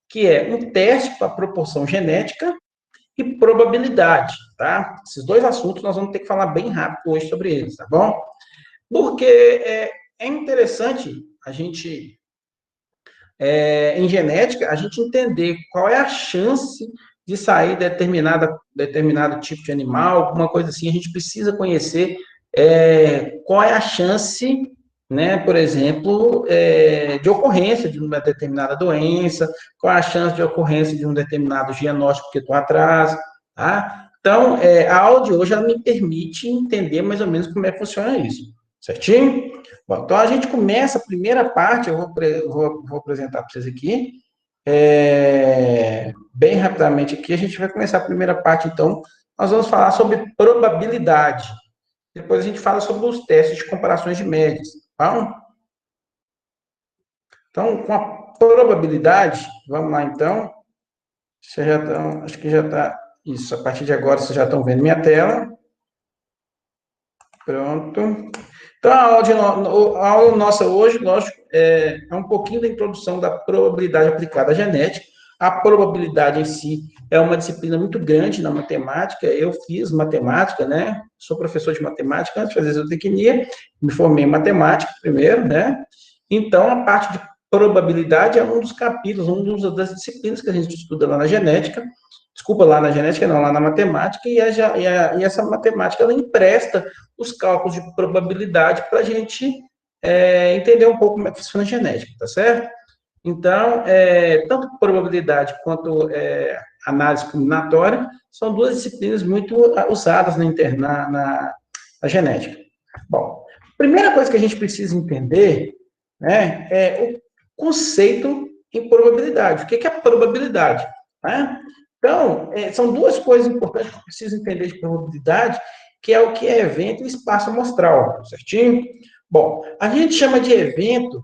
que é um teste para proporção genética e probabilidade, tá? Esses dois assuntos nós vamos ter que falar bem rápido hoje sobre eles, tá bom? Porque é interessante a gente, em genética, a gente entender qual é a chance de sair determinado tipo de animal, alguma coisa assim, a gente precisa conhecer qual é a chance, né, por exemplo, de ocorrência de uma determinada doença, qual é a chance de ocorrência de um determinado diagnóstico que tu atrás, tá? Então, a aula de hoje, ela me permite entender mais ou menos como é que funciona isso, certinho? Bom, então, a gente começa a primeira parte, eu vou apresentar para vocês aqui, bem rapidamente aqui, a gente vai começar a primeira parte, então, nós vamos falar sobre probabilidade. Depois a gente fala sobre os testes de comparações de médias, tá? Então, com a probabilidade, vamos lá então. Vocês já estão, acho que já está, isso, a partir de agora vocês já estão vendo minha tela. Pronto. Então, a aula nossa hoje, lógico, é um pouquinho da introdução da probabilidade aplicada à genética. A probabilidade em si é uma disciplina muito grande na matemática. Eu fiz matemática, né? Sou professor de matemática antes de fazer zootecnia, me formei em matemática primeiro, né? Então, a parte de probabilidade é um dos capítulos, das disciplinas que a gente estuda lá na genética. Desculpa, lá na genética não, lá na matemática, e essa matemática, ela empresta os cálculos de probabilidade para a gente entender um pouco como é que funciona a genética, tá certo? Então, tanto probabilidade quanto análise combinatória são duas disciplinas muito usadas na genética. Bom, a primeira coisa que a gente precisa entender, né, é o conceito em probabilidade. O que é a probabilidade? Né? Então, são duas coisas importantes que eu preciso entender de probabilidade, que é o que é evento e espaço amostral, certinho? Bom, a gente chama de evento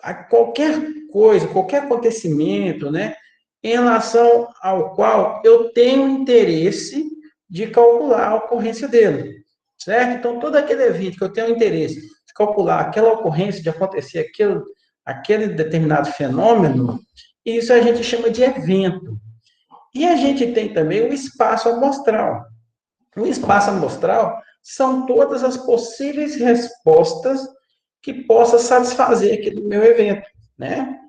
a qualquer coisa, qualquer acontecimento, né, em relação ao qual eu tenho interesse de calcular a ocorrência dele, certo? Então, todo aquele evento que eu tenho interesse de calcular aquela ocorrência, de acontecer aquele determinado fenômeno, isso a gente chama de evento. E a gente tem também o espaço amostral. O espaço amostral são todas as possíveis respostas que possa satisfazer aquele meu evento, né?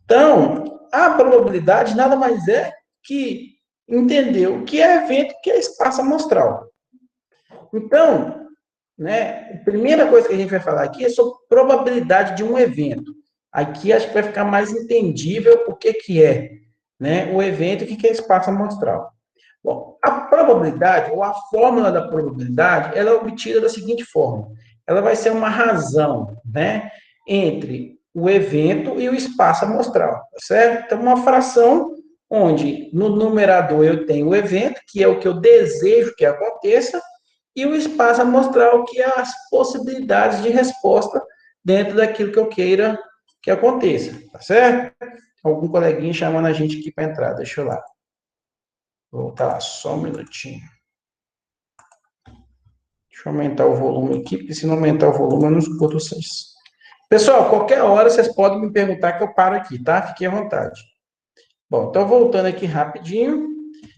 Então, a probabilidade nada mais é que entender o que é evento, o que é espaço amostral. Então, né, a primeira coisa que a gente vai falar aqui é sobre probabilidade de um evento. Aqui acho que vai ficar mais entendível o que é, né, o evento e o que é espaço amostral. Bom, a probabilidade, ou a fórmula da probabilidade, ela é obtida da seguinte forma. Ela vai ser uma razão, né, entre o evento e o espaço amostral, tá certo? Então, uma fração onde no numerador eu tenho o evento, que é o que eu desejo que aconteça, e o espaço amostral, que é as possibilidades de resposta dentro daquilo que eu queira que aconteça, tá certo? Algum coleguinha chamando a gente aqui para entrar, deixa eu lá. Vou voltar lá, só um minutinho. Deixa eu aumentar o volume aqui, porque se não aumentar o volume, eu não escuto vocês. Pessoal, qualquer hora vocês podem me perguntar que eu paro aqui, tá? Fiquem à vontade. Bom, então voltando aqui rapidinho.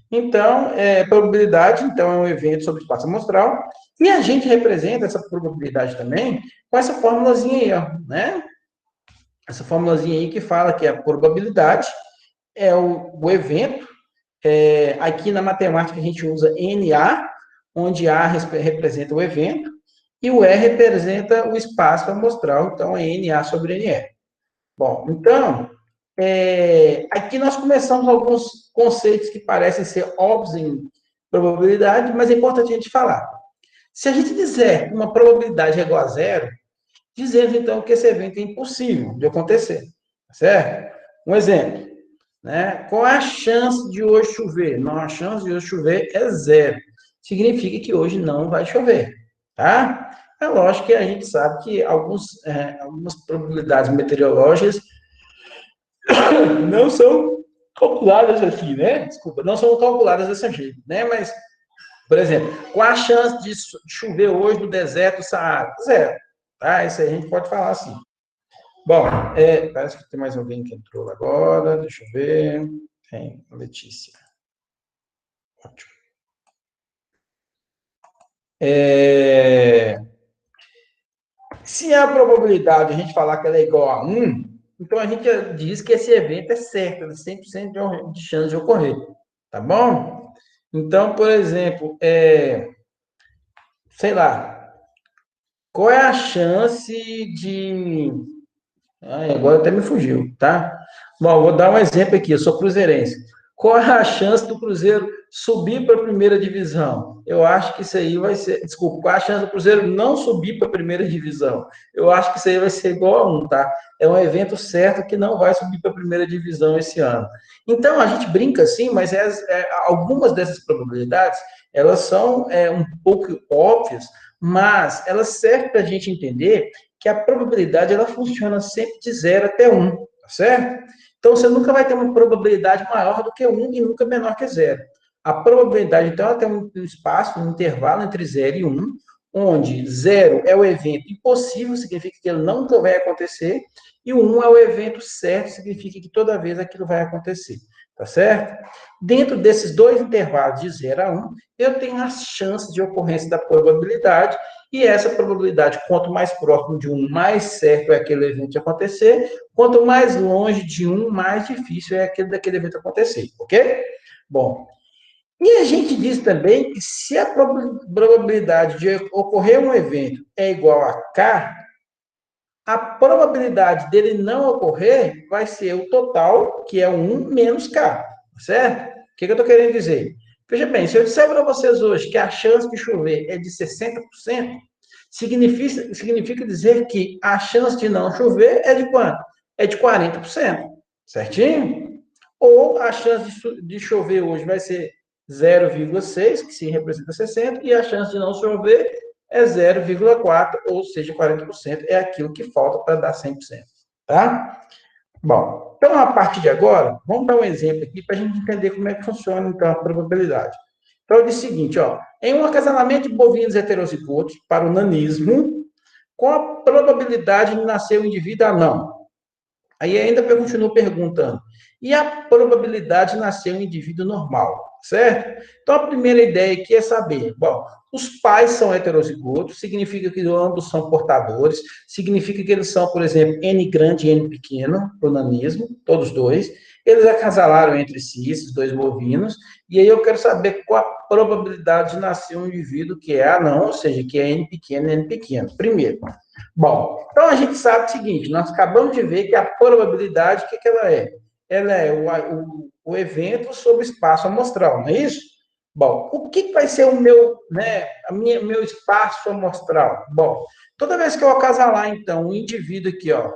Então, probabilidade, então, é um evento sobre espaço amostral. E a gente representa essa probabilidade também com essa formulazinha aí, ó, né? Essa formulazinha aí que fala que a probabilidade é o evento. Aqui na matemática a gente usa NA, onde A representa o evento, e o R representa o espaço amostral, então é NA sobre NR. Bom, então, aqui nós começamos alguns conceitos que parecem ser óbvios em probabilidade, mas é importante a gente falar. Se a gente dizer uma probabilidade é igual a zero, dizemos então que esse evento é impossível de acontecer, certo? Um exemplo, né? Qual é a chance de hoje chover? Não, a chance de hoje chover é zero. Significa que hoje não vai chover, tá? É lógico que a gente sabe que algumas probabilidades meteorológicas não são calculadas assim, né? Desculpa, não são calculadas desse jeito, né? Mas, por exemplo, qual a chance de chover hoje no deserto do Saara? Zero, tá? Isso aí a gente pode falar assim. Bom, parece que tem mais alguém que entrou agora. Deixa eu ver. Tem, Letícia. Ótimo. Se a probabilidade de a gente falar que ela é igual a 1, então a gente diz que esse evento é certo, ele 100% de chance de ocorrer. Tá bom? Então, por exemplo, sei lá, qual é a chance de. Ai, agora até me fugiu, tá? Bom, vou dar um exemplo aqui, eu sou cruzeirense. Qual é a chance do Cruzeiro subir para a primeira divisão? Eu acho que isso aí vai ser. Desculpa, qual é a chance do Cruzeiro não subir para a primeira divisão? Eu acho que isso aí vai ser igual a 1, tá? É um evento certo que não vai subir para a primeira divisão esse ano. Então, a gente brinca assim, mas algumas dessas probabilidades, elas são um pouco óbvias, mas elas servem para a gente entender que a probabilidade ela funciona sempre de 0 até 1, tá certo? Então, você nunca vai ter uma probabilidade maior do que 1 e nunca menor que 0. A probabilidade, então, ela tem um espaço, um intervalo entre 0 e 1, onde 0 é o evento impossível, significa que ele nunca vai acontecer, e o 1 é o evento certo, significa que toda vez aquilo vai acontecer, tá certo? Dentro desses dois intervalos de 0 a 1, eu tenho as chances de ocorrência da probabilidade, e essa probabilidade, quanto mais próximo de 1, mais certo é aquele evento acontecer, quanto mais longe de 1, mais difícil é daquele evento acontecer, ok? Bom, e a gente diz também que se a probabilidade de ocorrer um evento é igual a K, a probabilidade dele não ocorrer vai ser o total, que é 1 menos K, certo? O que eu estou querendo dizer? Veja bem, se eu disser para vocês hoje que a chance de chover é de 60%, significa dizer que a chance de não chover é de quanto? É de 40%, certinho? Ou a chance de chover hoje vai ser 0,6, que se representa 60, e a chance de não chover é 0,4, ou seja, 40% é aquilo que falta para dar 100%, tá? Bom, então a partir de agora, vamos dar um exemplo aqui para a gente entender como é que funciona então a probabilidade. Então, eu disse o seguinte, ó, em um acasalamento de bovinos heterozigotos para o nanismo, qual a probabilidade de nascer o indivíduo anão? Aí ainda continuo perguntando, e a probabilidade de nascer um indivíduo normal, certo? Então, a primeira ideia aqui é saber, bom, os pais são heterozigotos, significa que ambos são portadores, significa que eles são, por exemplo, N grande e N pequeno, para o nanismo, todos dois. Eles acasalaram entre si, esses dois bovinos, e aí eu quero saber qual a probabilidade de nascer um indivíduo que é anão, ou seja, que é N pequeno e N pequeno. Primeiro. Bom, então a gente sabe o seguinte, nós acabamos de ver que a probabilidade, o que ela é? Ela é o evento sobre o espaço amostral, não é isso? Bom, o que vai ser o meu, meu espaço amostral? Bom, toda vez que eu acasalar, então, um indivíduo aqui, ó,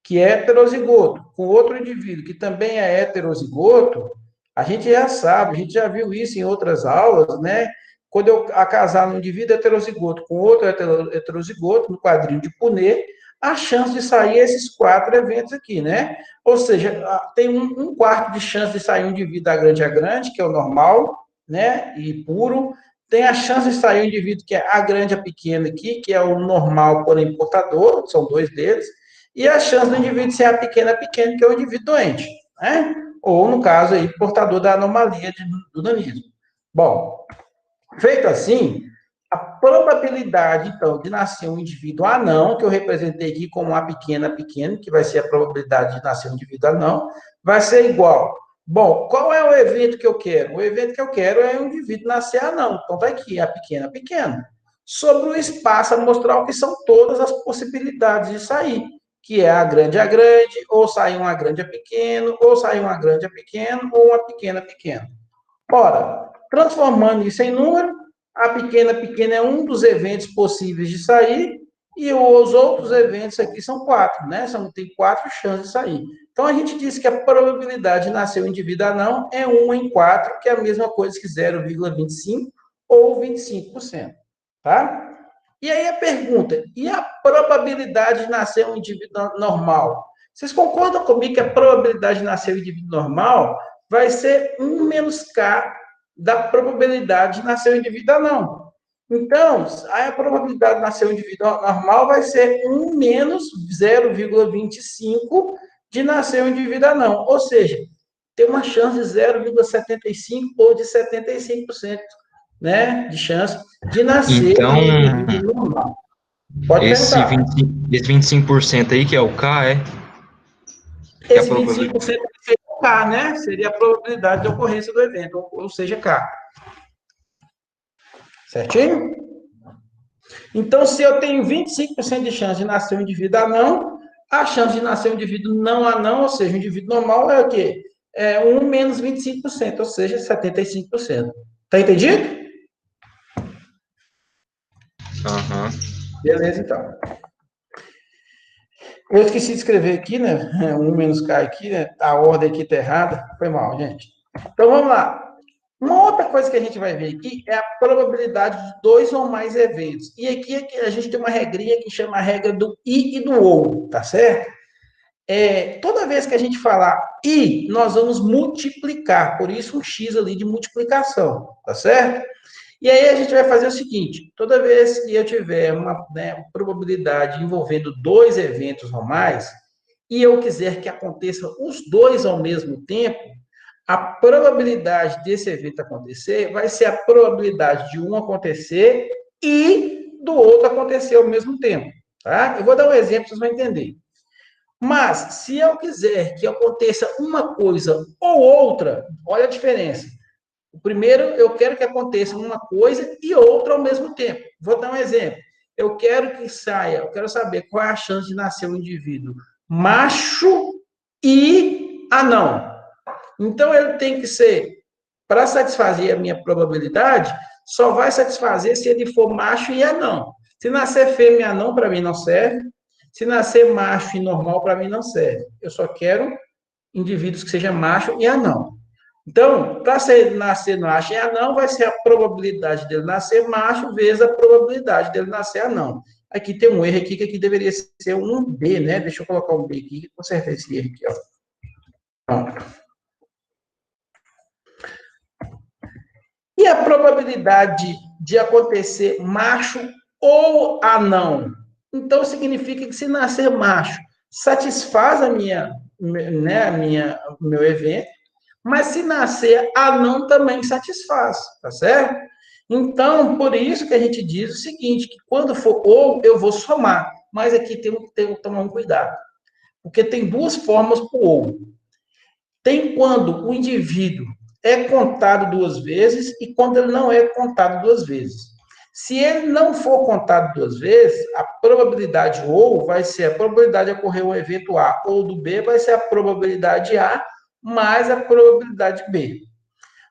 que é heterozigoto, com outro indivíduo que também é heterozigoto, a gente já sabe, a gente já viu isso em outras aulas, né? Quando eu casar um indivíduo heterozigoto com outro heterozigoto, no quadrinho de Punnett, a chance de sair esses 4 eventos aqui, né? Ou seja, tem um quarto de chance de sair um indivíduo da grande a grande, que é o normal, né? E puro. Tem a chance de sair um indivíduo que é a grande a pequena aqui, que é o normal, porém portador, são dois deles. E a chance do indivíduo ser a pequena, que é o indivíduo doente, né? Ou, no caso aí, portador da anomalia do nanismo. Bom, feito assim, a probabilidade, então, de nascer um indivíduo anão, que eu representei aqui como a pequena, que vai ser a probabilidade de nascer um indivíduo anão, vai ser igual. Bom, qual é o evento que eu quero? O evento que eu quero é um indivíduo nascer anão. Então, está aqui, a pequena. Sobre o espaço amostral, que são todas as possibilidades de sair, que é a grande, ou sair uma grande a pequeno, ou sair uma grande a pequeno, ou uma pequena a pequeno. Ora, transformando isso em número, a pequena é um dos eventos possíveis de sair, e os outros eventos aqui são 4, né? Tem 4 chances de sair. Então, a gente diz que a probabilidade de nascer um indivíduo anão é 1 em 4, que é a mesma coisa que 0,25 ou 25%. Tá? E aí a pergunta, e a probabilidade de nascer um indivíduo normal? Vocês concordam comigo que a probabilidade de nascer um indivíduo normal vai ser 1 menos K da probabilidade de nascer um indivíduo anão? Então, aí a probabilidade de nascer um indivíduo normal vai ser 1 menos 0,25 de nascer um indivíduo anão. Ou seja, tem uma chance de 0,75 ou de 75%, né, de chance de nascer Então, um indivíduo normal. Pode esse perguntar. 25, esse 25% aí, que é o K, que é a Esse probabilidade. 25% seria K, né? Seria a probabilidade de ocorrência do evento, ou seja, K. Certinho? Então, se eu tenho 25% de chance de nascer um indivíduo anão, a chance de nascer um indivíduo não anão, ou seja, um indivíduo normal, é o quê? É 1 menos 25%, ou seja, 75%. Tá entendido? Aham. Beleza, então. Eu esqueci de escrever aqui, né? 1 menos K aqui, né? A ordem aqui tá errada. Foi mal, gente. Então, vamos lá. Uma outra coisa que a gente vai ver aqui é a probabilidade de dois ou mais eventos. E aqui a gente tem uma regrinha que chama a regra do I e do OU, tá certo? Toda vez que a gente falar I, nós vamos multiplicar, por isso um X ali de multiplicação, tá certo? E aí a gente vai fazer o seguinte: toda vez que eu tiver uma, né, probabilidade envolvendo dois eventos ou mais, e eu quiser que aconteça os dois ao mesmo tempo, a probabilidade desse evento acontecer vai ser a probabilidade de um acontecer e do outro acontecer ao mesmo tempo, tá? Eu vou dar um exemplo, vocês vão entender. Mas, se eu quiser que aconteça uma coisa ou outra, olha a diferença. O primeiro, eu quero que aconteça uma coisa e outra ao mesmo tempo. Vou dar um exemplo. Eu quero que saia, eu quero saber qual é a chance de nascer um indivíduo macho e anão. Então, ele tem que ser, para satisfazer a minha probabilidade, só vai satisfazer se ele for macho e anão. Se nascer fêmea e anão, para mim não serve. Se nascer macho e normal, para mim não serve. Eu só quero indivíduos que sejam macho e anão. Então, para nascer macho e anão, vai ser a probabilidade dele nascer macho vezes a probabilidade dele nascer anão. Aqui tem um erro aqui, que aqui deveria ser um B, né? Deixa eu colocar um B aqui, consertar esse erro aqui, ó. E a probabilidade de acontecer macho ou anão? Então, significa que se nascer macho, satisfaz o meu evento, mas se nascer anão também satisfaz, tá certo? Então, por isso que a gente diz o seguinte, que quando for ou, eu vou somar, mas aqui tem que tomar um cuidado, porque tem duas formas para o ou. Tem quando o indivíduo é contado duas vezes e quando ele não é contado duas vezes. Se ele não for contado duas vezes, a probabilidade ou vai ser a probabilidade de ocorrer o evento A ou do B vai ser a probabilidade A mais a probabilidade B.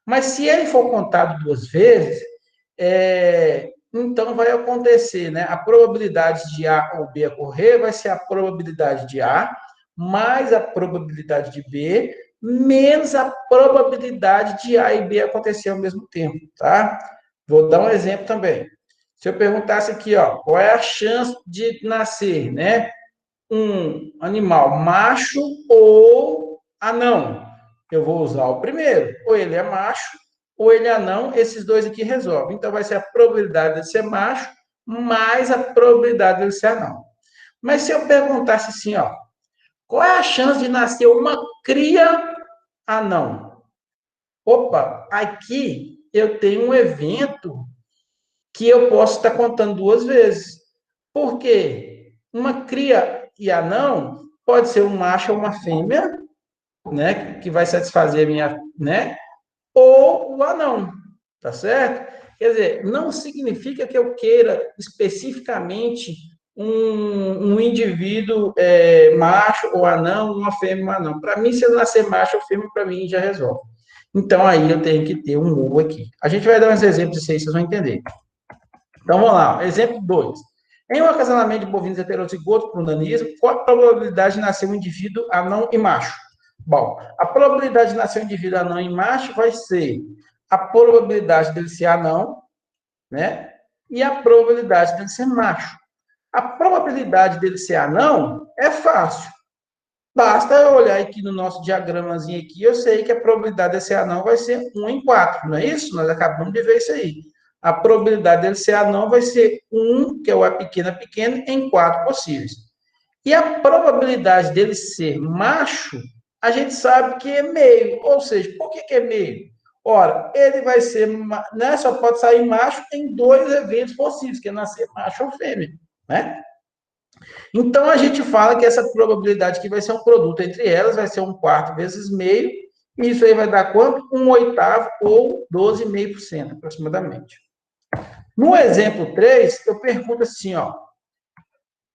Mas se ele for contado duas vezes, então vai acontecer, né? A probabilidade de A ou B ocorrer vai ser a probabilidade de A mais a probabilidade de B menos a probabilidade de A e B acontecer ao mesmo tempo, tá? Vou dar um exemplo também. Se eu perguntasse aqui, ó, qual é a chance de nascer, né, um animal macho ou anão? Eu vou usar o primeiro. Ou ele é macho, ou ele é anão. Esses dois aqui resolvem. Então, vai ser a probabilidade de ser macho mais a probabilidade de ser anão. Mas se eu perguntasse assim, ó, qual é a chance de nascer uma cria anão? Opa, aqui eu tenho um evento que eu posso estar contando duas vezes. Por quê? Uma cria e anão pode ser um macho ou uma fêmea, né, que vai satisfazer a minha, né, ou o anão, tá certo? Quer dizer, não significa que eu queira especificamente um indivíduo macho ou anão, uma fêmea ou anão. Para mim, se eu nascer macho ou fêmea, para mim já resolve. Então, aí eu tenho que ter um ou aqui. A gente vai dar uns exemplos disso aí, vocês vão entender. Então, vamos lá. Exemplo 2. Em um acasalamento de bovinos heterozigotos por nanismo, qual a probabilidade de nascer um indivíduo anão e macho? Bom, a probabilidade de nascer um indivíduo anão e macho vai ser a probabilidade dele ser anão, né? E a probabilidade dele ser macho. A probabilidade dele ser anão é fácil. Basta eu olhar aqui no nosso diagramazinho aqui, eu sei que a probabilidade de ser anão vai ser 1 em 4, não é isso? Nós acabamos de ver isso aí. A probabilidade dele ser anão vai ser 1, que é o A pequena, em 4 possíveis. E a probabilidade dele ser macho, a gente sabe que é meio. Ou seja, por que é meio? Ora, ele vai ser, né, só pode sair macho em 2 eventos possíveis, que é nascer macho ou fêmea, né? Então, a gente fala que essa probabilidade que vai ser um produto entre elas vai ser 1/4 vezes meio, e isso aí vai dar quanto? 1/8 ou 12,5% aproximadamente. No exemplo 3, eu pergunto assim, ó,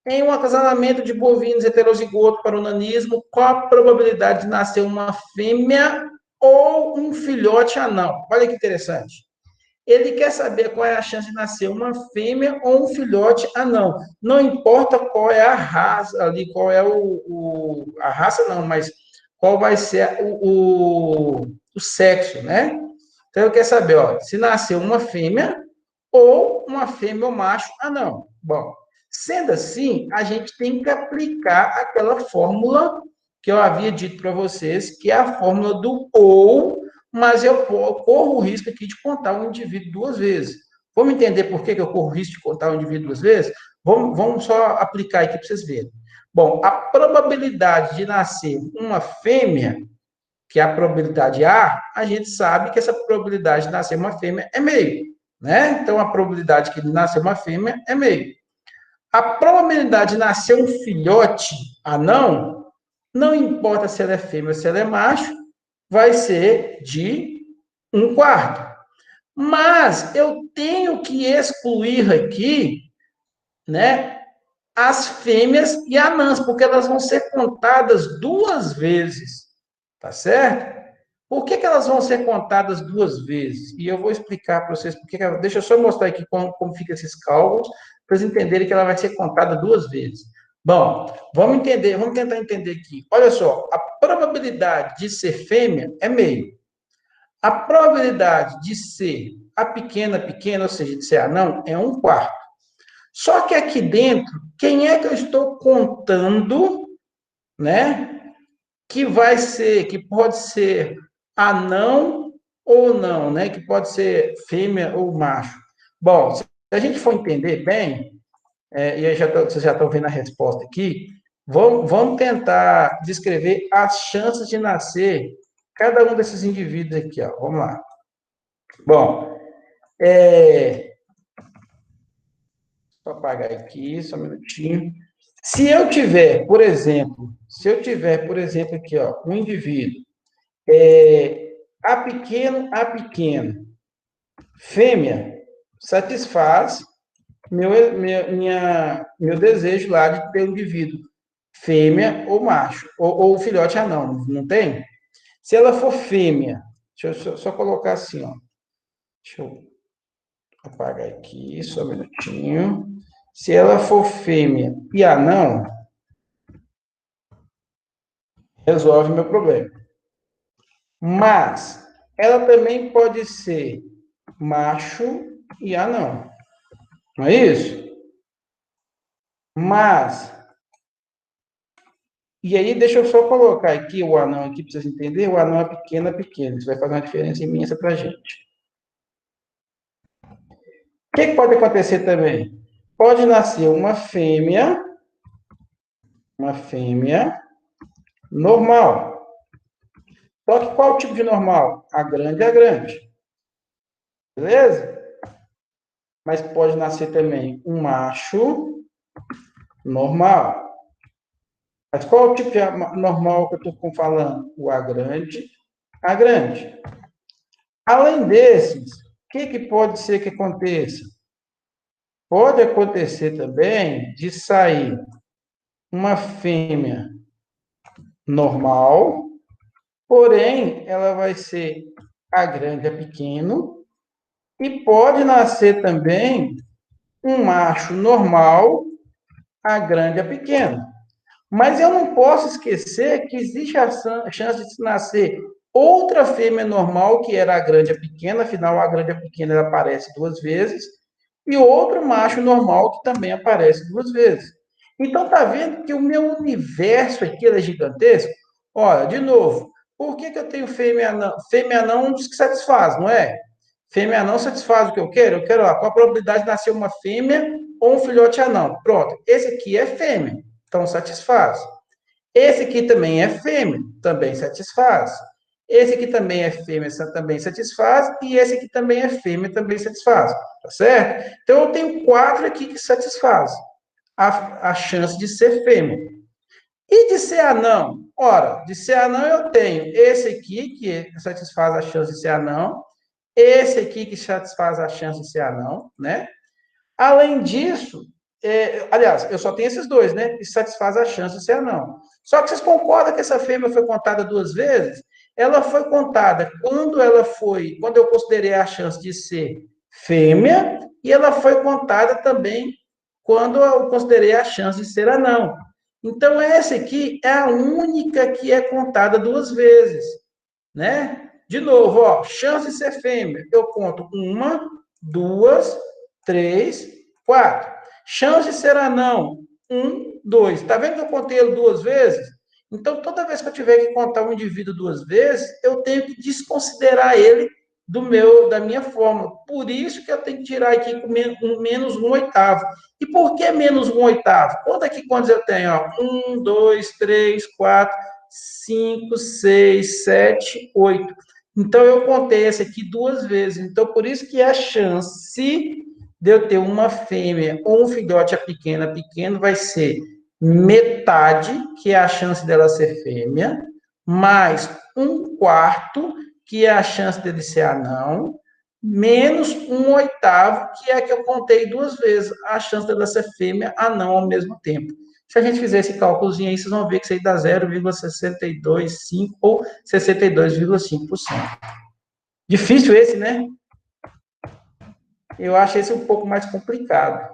em um acasalamento de bovinos heterozigoto para o nanismo, qual a probabilidade de nascer uma fêmea ou um filhote anão? Olha que interessante. Ele quer saber qual é a chance de nascer uma fêmea ou um filhote anão. Não importa qual é a raça ali, qual é a raça não, mas qual vai ser o sexo, né? Então, ele quer saber, ó, se nasceu uma fêmea ou uma fêmea ou macho anão. Bom, sendo assim, a gente tem que aplicar aquela fórmula que eu havia dito para vocês, que é a fórmula do ou, mas eu corro o risco aqui de contar um indivíduo 2 vezes. Vamos entender por que eu corro o risco de contar um indivíduo 2 vezes? Vamos só aplicar aqui para vocês verem. Bom, a probabilidade de nascer uma fêmea, que é a probabilidade A gente sabe que essa probabilidade de nascer uma fêmea é meio, né? Então, a probabilidade de nascer uma fêmea é meio. A probabilidade de nascer um filhote anão, não importa se ela é fêmea ou se ela é macho, vai ser de 1/4. Mas eu tenho que excluir aqui, né, as fêmeas e anãs, porque elas vão ser contadas 2 vezes, tá certo? Por que elas vão ser contadas 2 vezes? E eu vou explicar para vocês porque. Deixa eu só mostrar aqui como fica esses cálculos, para vocês entenderem que ela vai ser contada 2 vezes. Bom, vamos tentar entender aqui. Olha só, a probabilidade de ser fêmea é meio. A probabilidade de ser a pequena, ou seja, de ser anão, é 1/4. Só que aqui dentro, quem é que eu estou contando, né? Que pode ser anão ou não, né? Que pode ser fêmea ou macho. Bom, se a gente for entender bem, e vocês já estão vendo a resposta aqui, vamos tentar descrever as chances de nascer cada um desses indivíduos aqui, ó. Vamos lá. Bom, vou apagar aqui, só um minutinho. Se eu tiver, por exemplo, aqui, ó, um indivíduo, A pequeno, fêmea, satisfaz meu desejo lá de ter um indivíduo, fêmea ou macho, ou filhote anão, não tem? Se ela for fêmea, deixa eu só colocar assim, ó. Deixa eu apagar aqui, só um minutinho. Se ela for fêmea e anão, resolve meu problema. Mas ela também pode ser macho e anão. Não é isso? Mas, e aí deixa eu só colocar aqui o anão aqui para vocês entenderem. O anão é pequeno. Isso vai fazer uma diferença imensa para a gente. O que pode acontecer também? Pode nascer uma fêmea normal. Só que qual o tipo de normal? A grande. Beleza? Mas pode nascer também um macho normal. Mas qual o tipo de normal que eu estou falando? O A grande. Além desses, o que pode ser que aconteça? Pode acontecer também de sair uma fêmea normal, porém, ela vai ser A grande a pequeno, e pode nascer também um macho normal, A grande a pequeno. Mas eu não posso esquecer que existe a chance de nascer outra fêmea normal, que era a grande a pequena, afinal, a grande a pequena ela aparece 2 vezes, e outro macho normal que também aparece 2 vezes. Então, tá vendo que o meu universo aqui é gigantesco? Olha, de novo, por que eu tenho fêmea não? Fêmea não diz que satisfaz, não é? Fêmea anão satisfaz o que eu quero? Eu quero, ó, qual a probabilidade de nascer uma fêmea ou um filhote anão? Pronto, esse aqui é fêmea, então satisfaz. Esse aqui também é fêmea, também satisfaz. Esse aqui também é fêmea, também satisfaz. E esse aqui também é fêmea, também satisfaz. Tá certo? Então, eu tenho 4 aqui que satisfaz a chance de ser fêmea. E de ser anão? Ora, de ser anão eu tenho esse aqui, que satisfaz a chance de ser anão. Esse aqui que satisfaz a chance de ser anão, né? Além disso, aliás, eu só tenho esses dois, né? Que satisfaz a chance de ser anão. Só que vocês concordam que essa fêmea foi contada 2 vezes? Ela foi contada quando eu considerei a chance de ser fêmea, e ela foi contada também quando eu considerei a chance de ser anão. Então, essa aqui é a única que é contada 2 vezes, né? De novo, ó, chance de ser fêmea, eu conto 1, 2, 3, 4. Chance de ser anão, 1, 2. Tá vendo que eu contei ele 2 vezes? Então, toda vez que eu tiver que contar um indivíduo 2 vezes, eu tenho que desconsiderar ele da minha fórmula. Por isso que eu tenho que tirar aqui com menos 1/8. E por que menos 1/8? Conta aqui quantos eu tenho, ó. 1, 2, 3, 4, 5, 6, 7, 8. Então, eu contei esse aqui 2 vezes. Então, por isso que a chance de eu ter uma fêmea ou um filhote pequeno vai ser metade, que é a chance dela ser fêmea, mais 1/4, que é a chance dele ser anão, menos 1/8, que é a que eu contei 2 vezes, a chance dela ser fêmea, anão ao mesmo tempo. Se a gente fizer esse cálculozinho aí, vocês vão ver que isso aí dá 0,625 ou 62,5%. Difícil esse, né? Eu acho esse um pouco mais complicado.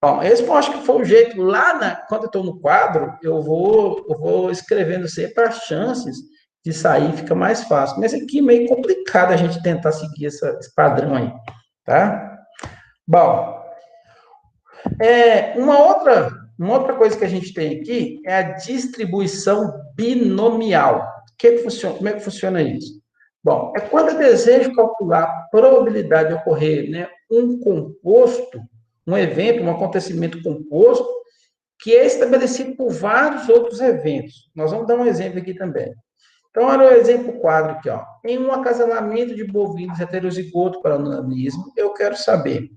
Bom, esse eu acho que foi o jeito. Quando eu estou no quadro, eu vou escrevendo sempre as chances de sair, fica mais fácil. Mas aqui é meio complicado a gente tentar seguir esse padrão aí, tá? Bom, uma outra coisa que a gente tem aqui é a distribuição binomial. Como é que funciona isso? Bom, é quando eu desejo calcular a probabilidade de ocorrer, né, um composto, um evento, um acontecimento composto, que é estabelecido por vários outros eventos. Nós vamos dar um exemplo aqui também. Então, olha o exemplo quadro aqui, ó. Em um acasalamento de bovinos heterozigoto para onanismo, eu quero saber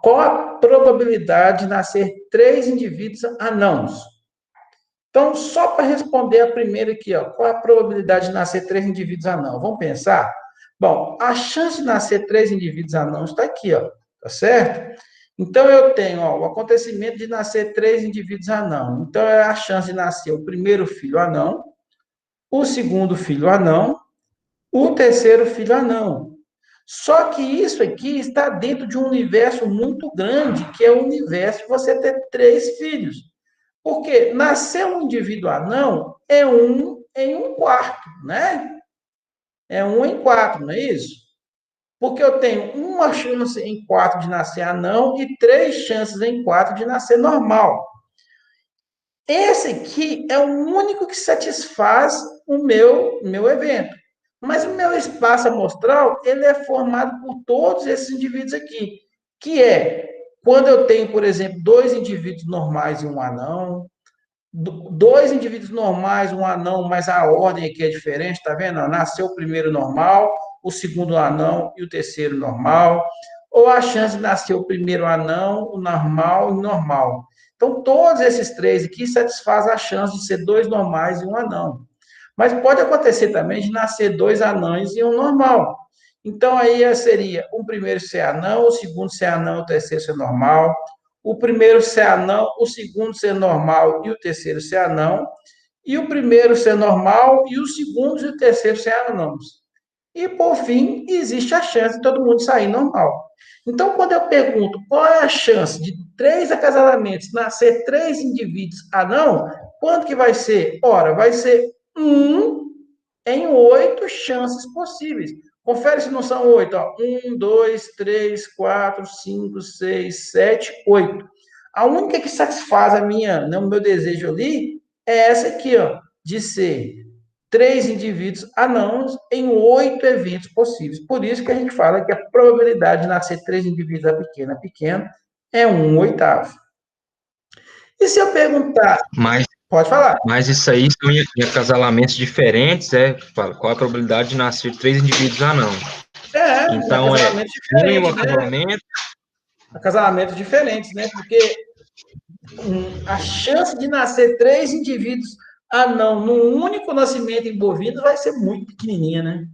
qual a probabilidade de nascer 3 indivíduos anãos. Então, só para responder a primeira aqui, ó, qual a probabilidade de nascer 3 indivíduos anãos? Vamos pensar? Bom, a chance de nascer 3 indivíduos anãos está aqui, ó, tá certo? Então, eu tenho, ó, o acontecimento de nascer 3 indivíduos anãos. Então, é a chance de nascer o primeiro filho anão, o segundo filho anão, o terceiro filho anão. Só que isso aqui está dentro de um universo muito grande, que é o universo de você ter 3 filhos. Porque nascer um indivíduo anão é 1/4, né? É 1/4, não é isso? Porque eu tenho uma chance em 4 de nascer anão e 3 chances em 4 de nascer normal. Esse aqui é o único que satisfaz o meu evento. Mas o meu espaço amostral, ele é formado por todos esses indivíduos aqui, que é quando eu tenho, por exemplo, 2 indivíduos normais e um anão, 2 indivíduos normais, um anão, mas a ordem aqui é diferente, tá vendo? Nasceu o primeiro normal, o segundo anão e o terceiro normal. Ou a chance de nascer o primeiro anão, o normal e o normal. Então, todos esses 3 aqui satisfazem a chance de ser 2 normais e um anão. Mas pode acontecer também de nascer 2 anões e um normal. Então, aí seria o primeiro ser anão, o segundo ser anão, o terceiro ser normal. O primeiro ser anão, o segundo ser normal e o terceiro ser anão. E o primeiro ser normal e o segundo e o terceiro ser anãos. E, por fim, existe a chance de todo mundo sair normal. Então, quando eu pergunto qual é a chance de 3 acasalamentos nascer 3 indivíduos anão, quanto que vai ser? Ora, vai ser 1 em 8 chances possíveis. Confere se não são 8. Ó. 1, 2, 3, 4, 5, 6, 7, 8. A única que satisfaz o meu desejo ali é essa aqui, ó, de ser 3 indivíduos anãos em 8 eventos possíveis. Por isso que a gente fala que a probabilidade de nascer 3 indivíduos a pequena é 1/8. E se eu perguntar, Mas, pode falar. mas isso aí são em acasalamentos diferentes, fala, qual a probabilidade de nascer três indivíduos anão? Em Então, acasalamentos um em um diferentes, né? acasalamento. Acasalamentos diferentes, né? Porque a chance de nascer 3 indivíduos anão num único nascimento em bovinos vai ser muito pequenininha, né?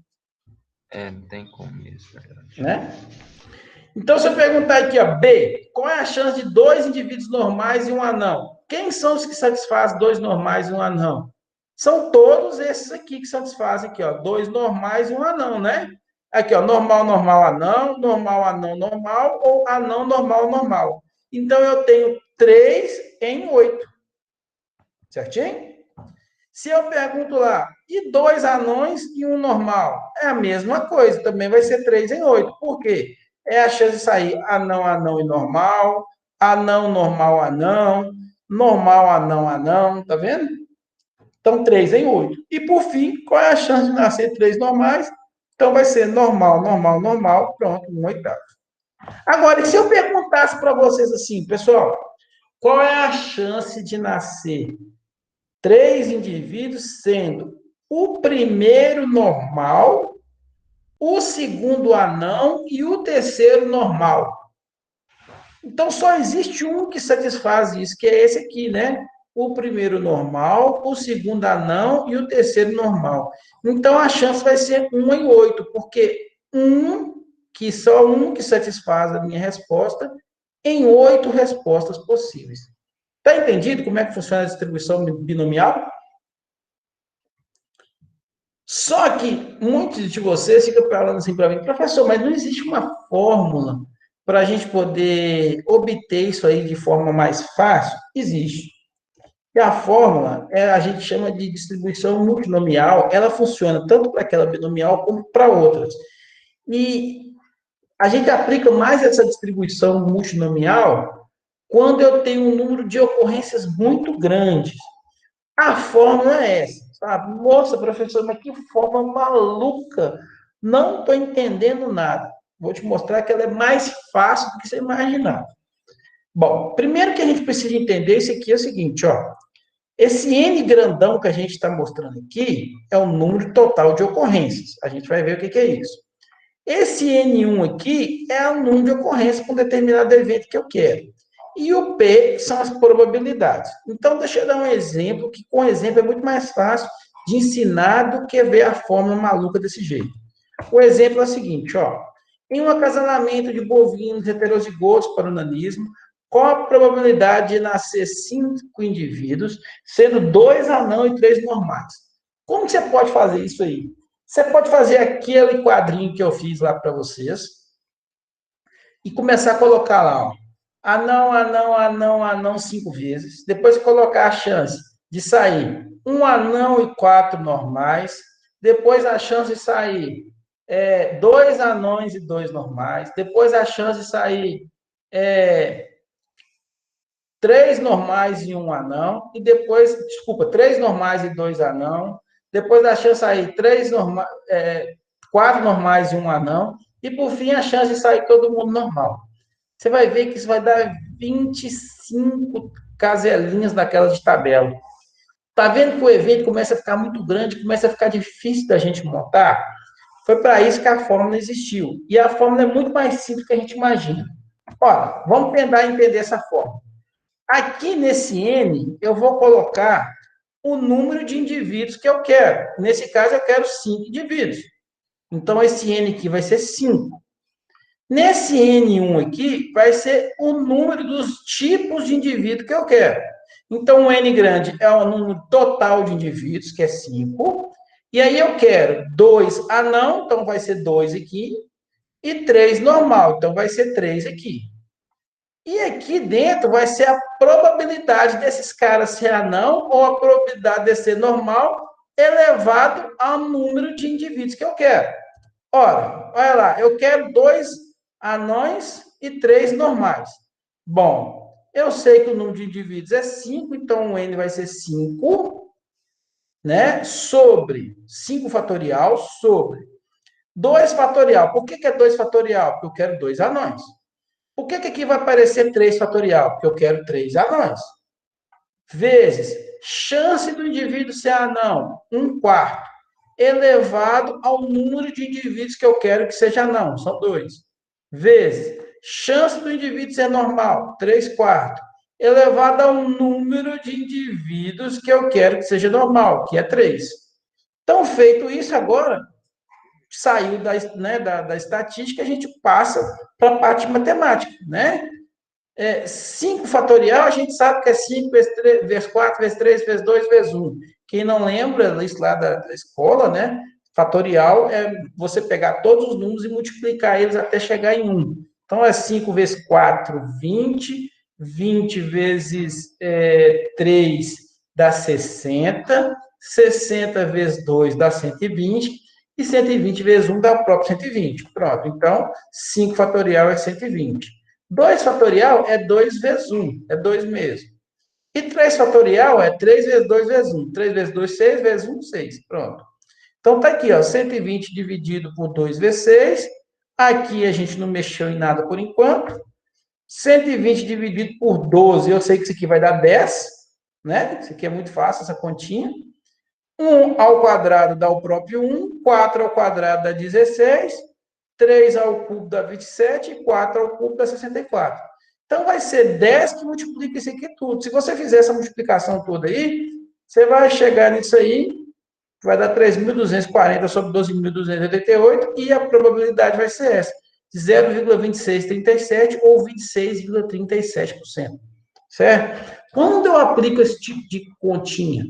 Não tem como mesmo, na verdade. Né? Então, se eu perguntar aqui, ó, B, qual é a chance de 2 indivíduos normais e um anão? Quem são os que satisfazem 2 normais e um anão? São todos esses aqui que satisfazem aqui, ó, 2 normais e um anão, né? Aqui, ó, normal, normal, anão, normal, ou anão, normal, normal. Então, eu tenho 3 em 8. Certinho? Se eu pergunto lá, e 2 anões e um normal? É a mesma coisa, também vai ser 3 em 8. Por quê? É a chance de sair anão, anão e normal, anão, normal, anão, normal, anão, anão, tá vendo? Então, 3 em 8. E por fim, qual é a chance de nascer 3 normais? Então, vai ser normal, normal, normal, pronto, 1/8. Agora, e se eu perguntasse para vocês assim, pessoal, qual é a chance de nascer 3 indivíduos, sendo o primeiro normal, o segundo anão e o terceiro normal? Então, só existe um que satisfaz isso, que é esse aqui, né? O primeiro normal, o segundo anão e o terceiro normal. Então, a chance vai ser 1/8, porque só um que satisfaz a minha resposta em 8 respostas possíveis. Está entendido como é que funciona a distribuição binomial? Só que muitos de vocês ficam falando assim para mim, professor, mas não existe uma fórmula para a gente poder obter isso aí de forma mais fácil? Existe. E a fórmula, a gente chama de distribuição multinomial, ela funciona tanto para aquela binomial como para outras. E a gente aplica mais essa distribuição multinomial quando eu tenho um número de ocorrências muito grandes. A fórmula é essa, sabe? Nossa, professor, mas que forma maluca! Não estou entendendo nada. Vou te mostrar que ela é mais fácil do que você imaginar. Bom, primeiro que a gente precisa entender isso aqui é o seguinte, ó. Esse N grandão que a gente está mostrando aqui é o número total de ocorrências. A gente vai ver o que é isso. Esse N1 aqui é o número de ocorrências com determinado evento que eu quero. E o P são as probabilidades. Então, deixa eu dar um exemplo, que com exemplo é muito mais fácil de ensinar do que ver a fórmula maluca desse jeito. O exemplo é o seguinte, ó. Em um acasalamento de bovinos heterozigotos para o nanismo, qual a probabilidade de nascer 5 indivíduos, sendo 2 anão e 3 normais? Como você pode fazer isso aí? Você pode fazer aquele quadrinho que eu fiz lá para vocês e começar a colocar lá, ó, anão, anão, anão, anão 5 vezes. Depois colocar a chance de sair um anão e 4 normais. Depois a chance de sair 2 anões e 2 normais. Depois a chance de sair 3 normais e um anão. E depois, desculpa, 3 normais e 2 anão. Depois a chance de sair 4 normais e um anão. E por fim a chance de sair todo mundo normal. Você vai ver que isso vai dar 25 caselinhas daquelas de tabela. Tá vendo que o evento começa a ficar muito grande, começa a ficar difícil da gente montar? Foi para isso que a fórmula existiu. E a fórmula é muito mais simples do que a gente imagina. Olha, vamos tentar entender essa fórmula. Aqui nesse N, eu vou colocar o número de indivíduos que eu quero. Nesse caso, eu quero 5 indivíduos. Então, esse N aqui vai ser 5. Nesse N1 aqui, vai ser o número dos tipos de indivíduo que eu quero. Então, o N grande é o número total de indivíduos, que é 5. E aí eu quero 2 anão, então vai ser 2 aqui. E 3 normal, então vai ser 3 aqui. E aqui dentro vai ser a probabilidade desses caras ser anão ou a probabilidade de ser normal elevado ao número de indivíduos que eu quero. Ora, olha lá, eu quero 2 anões e 3 normais. Bom, eu sei que o número de indivíduos é 5, então o N vai ser 5. né? Sobre 5 fatorial sobre 2 fatorial. Por que é 2 fatorial? Porque eu quero 2 anões. Por que aqui vai aparecer 3 fatorial? Porque eu quero 3 anões. Vezes chance do indivíduo ser anão, 1/4, elevado ao número de indivíduos que eu quero que seja anão, são 2. Vezes chance do indivíduo ser normal, 3/4, elevado ao número de indivíduos que eu quero que seja normal, que é 3. Então, feito isso, agora saiu da estatística, a gente passa para a parte matemática, né? 5 fatorial, a gente sabe que é 5 vezes 3, vezes 4, vezes 3, vezes 2, vezes 1. Quem não lembra isso lá da escola, né? Fatorial é você pegar todos os números e multiplicar eles até chegar em 1. Então, é 5 vezes 4, 20. 20 vezes 3 dá 60. 60 vezes 2 dá 120. E 120 vezes 1 dá o próprio 120. Pronto. Então, 5 fatorial é 120. 2 fatorial é 2 vezes 1, é 2 mesmo. E 3 fatorial é 3 vezes 2 vezes 1. 3 vezes 2, 6 vezes 1, 6. Pronto. Então, tá aqui, ó, 120 dividido por 2 vezes 6. Aqui a gente não mexeu em nada por enquanto. 120 dividido por 12, eu sei que isso aqui vai dar 10, né? Isso aqui é muito fácil, essa continha. 1 ao quadrado dá o próprio 1, 4 ao quadrado dá 16, 3 ao cubo dá 27 e 4 ao cubo dá 64. Então, vai ser 10 que multiplica isso aqui tudo. Se você fizer essa multiplicação toda aí, você vai chegar nisso aí, vai dar 3.240 sobre 12.288 e a probabilidade vai ser essa, de 0,2637 ou 26,37%. Certo? Quando eu aplico esse tipo de continha?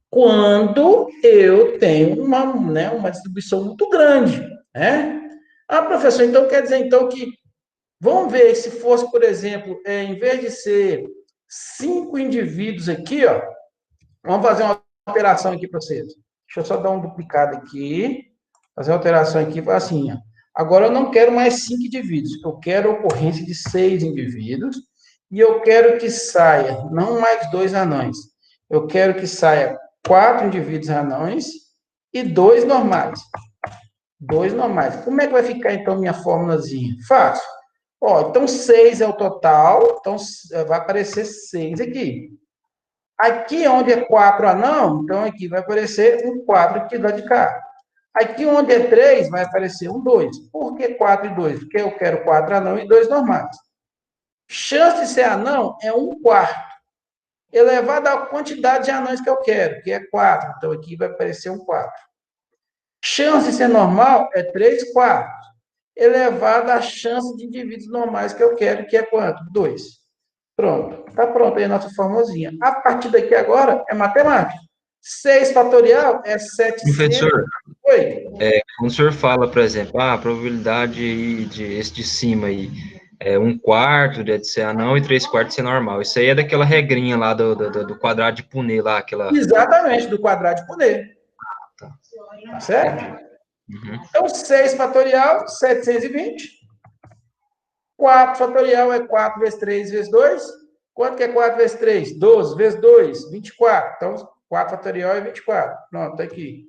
Quando eu tenho uma distribuição muito grande, né? Ah, professor, então quer dizer então que, vamos ver, se fosse, por exemplo, em vez de ser 5 indivíduos aqui, ó, vamos fazer uma alteração aqui para vocês. Deixa eu só dar um duplicado aqui, fazer uma alteração aqui, assim, ó. Agora eu não quero mais 5 indivíduos, eu quero a ocorrência de 6 indivíduos, e eu quero que saia não mais 2 anões, eu quero que saia 4 indivíduos anões e 2 normais. 2 normais. Como é que vai ficar, então, minha fórmulazinha? Fácil. Ó, então, 6 é o total, então vai aparecer 6 aqui. Aqui onde é 4 anão, então aqui vai aparecer um 4 aqui do lado de cá. Aqui onde é 3, vai aparecer um 2. Por que 4 e 2? Porque eu quero 4 anão e 2 normais. Chance de ser anão é 1/4. Elevado à quantidade de anões que eu quero, que é 4. Então, aqui vai aparecer um 4. Chance de ser normal é 3/4. Elevado à chance de indivíduos normais que eu quero, que é quanto? 2. Pronto. Está pronto aí a nossa formulazinha. A partir daqui agora é matemática. 6 fatorial é 700. Professor, Oi. quando o senhor fala, por exemplo, a probabilidade aí esse de cima aí é 1/4 de ser anão e 3/4 de ser normal. Isso aí é daquela regrinha lá do quadrado de Punnett lá, aquela... Exatamente, do quadrado de Punnett. Tá. Tá certo? Uhum. Então, 6 fatorial, 720. 4 fatorial é 4 vezes 3 vezes 2. Quanto que é 4 vezes 3? 12 vezes 2, 24. Então, 4 fatorial é 24. Pronto, tá aqui.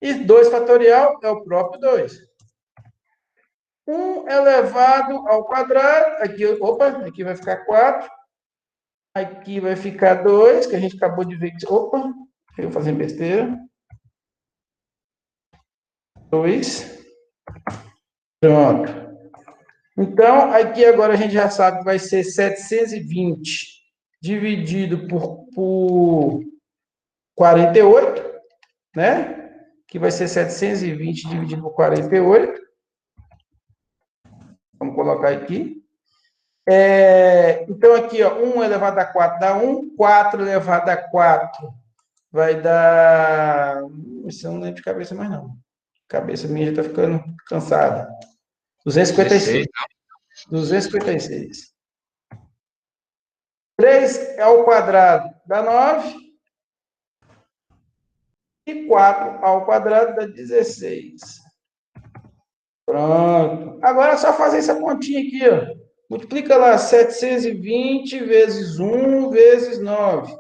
E 2 fatorial é o próprio 2. 1 elevado ao quadrado. Aqui, opa, aqui vai ficar 4. Aqui vai ficar 2, que a gente acabou de ver. Opa, eu fazendo besteira. 2. Pronto. Então, aqui agora a gente já sabe que vai ser 720 dividido por 48, né? Que vai ser 720 dividido por 48. Vamos colocar aqui. Então, aqui, ó, 1 elevado a 4 dá 1, 4 elevado a 4 vai dar... Isso eu não lembro de cabeça mais, não. A cabeça minha já está ficando cansada. 256. 256. 3 ao quadrado dá 9. E 4 ao quadrado dá 16. Pronto. Agora é só fazer essa continha aqui, ó. Multiplica lá 720 vezes 1 vezes 9.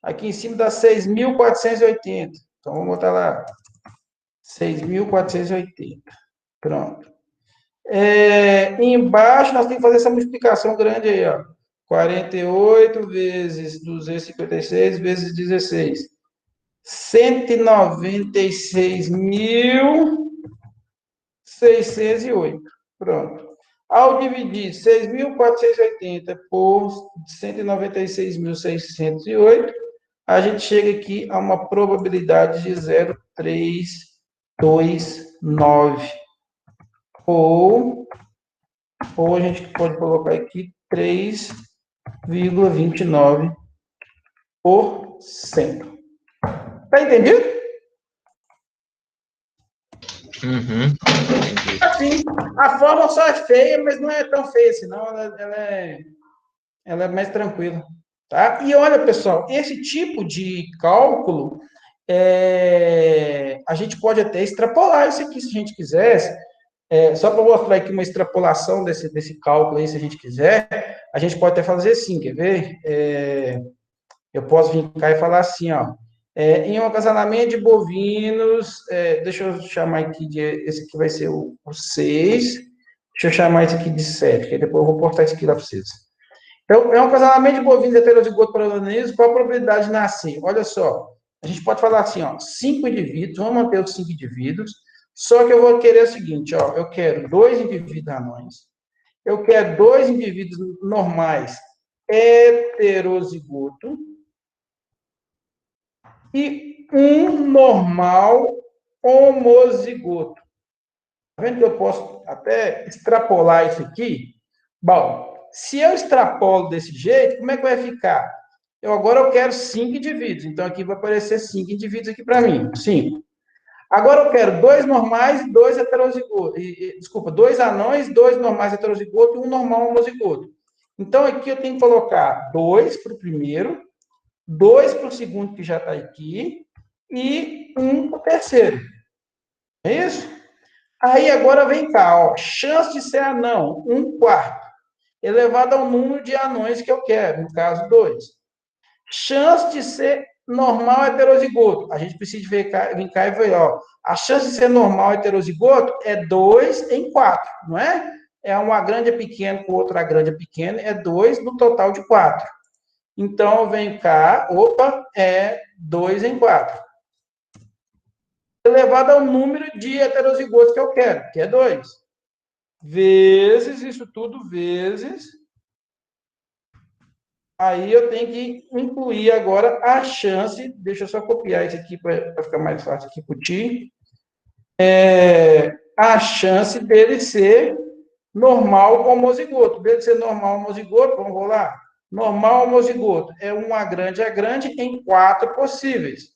Aqui em cima dá 6.480. Então, vamos botar lá 6.480. Pronto. Embaixo, nós temos que fazer essa multiplicação grande aí, ó. 48 vezes 256 vezes 16. 196.608. Pronto. Ao dividir 6.480 por 196.608, a gente chega aqui a uma probabilidade de 0,329. Ou a gente pode colocar aqui 3,29%. Tá entendido? Uhum. Assim, a forma só é feia, mas não é tão feia assim, não. Ela é mais tranquila. Tá? E olha, pessoal, esse tipo de cálculo, a gente pode até extrapolar isso aqui, se a gente quisesse. Só para mostrar aqui uma extrapolação desse cálculo aí, se a gente quiser, a gente pode até fazer assim, quer ver? Eu posso vir cá e falar assim, ó. Em um acasalamento de bovinos, deixa eu chamar aqui esse aqui vai ser o 6, deixa eu chamar esse aqui de 7, que aí depois eu vou portar isso aqui lá para vocês. Então, é um acasalamento de bovinos heterozigoto paranaense, qual a probabilidade de nascer? Olha só, a gente pode falar assim, ó, 5 indivíduos, vamos manter os 5 indivíduos, só que eu vou querer o seguinte, ó, eu quero 2 indivíduos anões, eu quero 2 indivíduos normais heterozigoto, e um normal homozigoto. Tá vendo que eu posso até extrapolar isso aqui? Bom, se eu extrapolo desse jeito, como é que vai ficar? Agora eu quero 5 indivíduos, então aqui vai aparecer 5 indivíduos aqui para mim, 5. Agora eu quero 2 normais e 2 heterozigotos. Desculpa, 2 anões, 2 normais heterozigotos e um normal homozigoto. Então aqui eu tenho que colocar 2 para o primeiro, 2 para o segundo que já está aqui, e 1 para o terceiro. É isso? Aí agora vem cá, ó, chance de ser anão, 1/4, elevado ao número de anões que eu quero, no caso 2. Chance de ser normal heterozigoto. A gente precisa vir cá e ver, ó, a chance de ser normal heterozigoto é 2/4, não é? Uma grande é pequena com outra grande é pequena, é 2 no total de 4. Então, eu venho cá, é 2/4. Elevado ao número de heterozigotos que eu quero, que é 2. Vezes, isso tudo, vezes. Aí eu tenho que incluir agora a chance, deixa eu só copiar isso aqui para ficar mais fácil aqui para o Ti. A chance dele ser normal homozigoto. Dele ser normal homozigoto, vamos lá. Normal homozigoto é uma grande em 4 possíveis.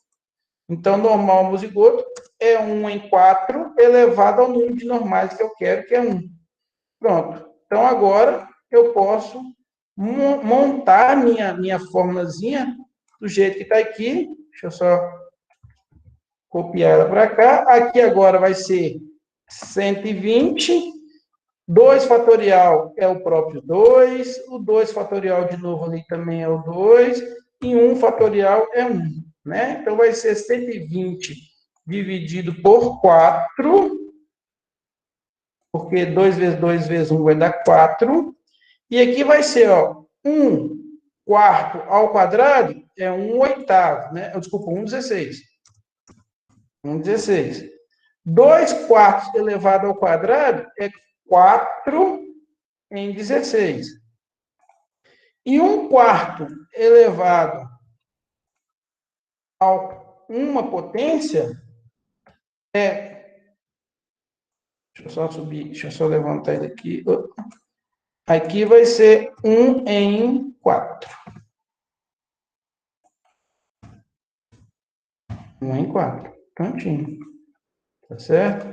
Então, normal homozigoto é 1/4 elevado ao número de normais que eu quero, que é 1. Pronto. Então, agora eu posso montar minha fórmulazinha do jeito que está aqui. Deixa eu só copiar ela para cá. Aqui agora vai ser 120. 2 fatorial é o próprio 2. O 2 fatorial de novo ali também é o 2. E 1 fatorial é 1. Né? Então, vai ser 120 dividido por 4, porque 2 vezes 2 vezes 1 vai dar 4. E aqui vai ser, ó, 1/4 ao quadrado é 1/8, né? Desculpa, 1/16. 1/16. 2/4 elevado ao quadrado é 4/16. E 1/4 elevado a uma potência é... Deixa eu só subir, deixa eu só levantar ele aqui. Aqui vai ser 1/4. 1/4. Prontinho. Tá certo?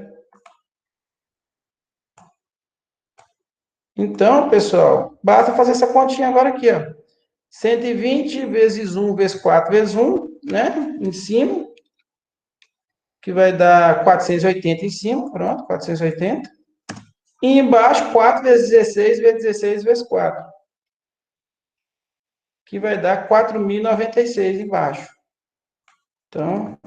Então, pessoal, basta fazer essa continha agora aqui, ó. 120 vezes 1 vezes 4 vezes 1, né? Em cima. Que vai dar 480 em cima. Pronto, 480. E embaixo, 4 vezes 16 vezes 16 vezes 4. Que vai dar 4.096 embaixo. Então,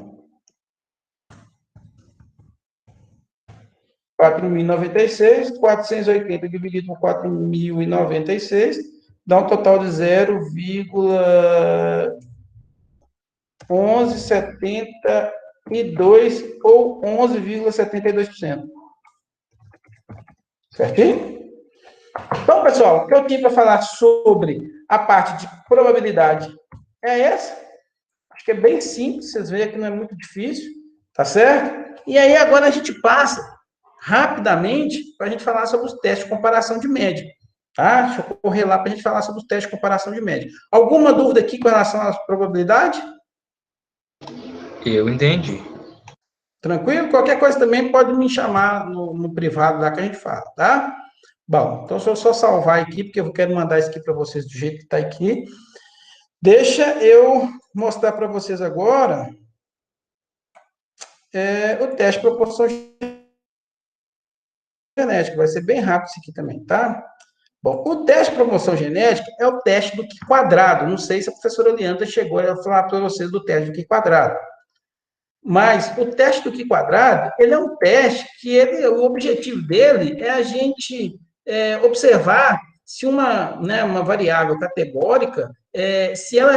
4.096, 480 dividido por 4.096, dá um total de 0,1172 ou 11,72%. Certinho? Então, pessoal, o que eu tinha para falar sobre a parte de probabilidade é essa. Acho que é bem simples, vocês veem que não é muito difícil, tá certo? E aí, agora a gente passa rapidamente para a gente falar sobre os testes de comparação de média. Tá? Deixa eu correr lá para a gente falar sobre os testes de comparação de média. Alguma dúvida aqui com relação à probabilidade? Eu entendi. Tranquilo? Qualquer coisa também pode me chamar no privado lá que a gente fala, tá? Bom, então se eu só salvar aqui, porque eu quero mandar isso aqui para vocês do jeito que está aqui. Deixa eu mostrar para vocês agora o teste de proporção genética. Vai ser bem rápido isso aqui também, tá? Bom, o teste de proporção genética é o teste do Q quadrado. Não sei se a professora Leandra chegou a falar para vocês do teste do Q quadrado. Mas o teste do Q quadrado, ele é um teste que o objetivo dele é a gente observar se uma variável categórica, se ela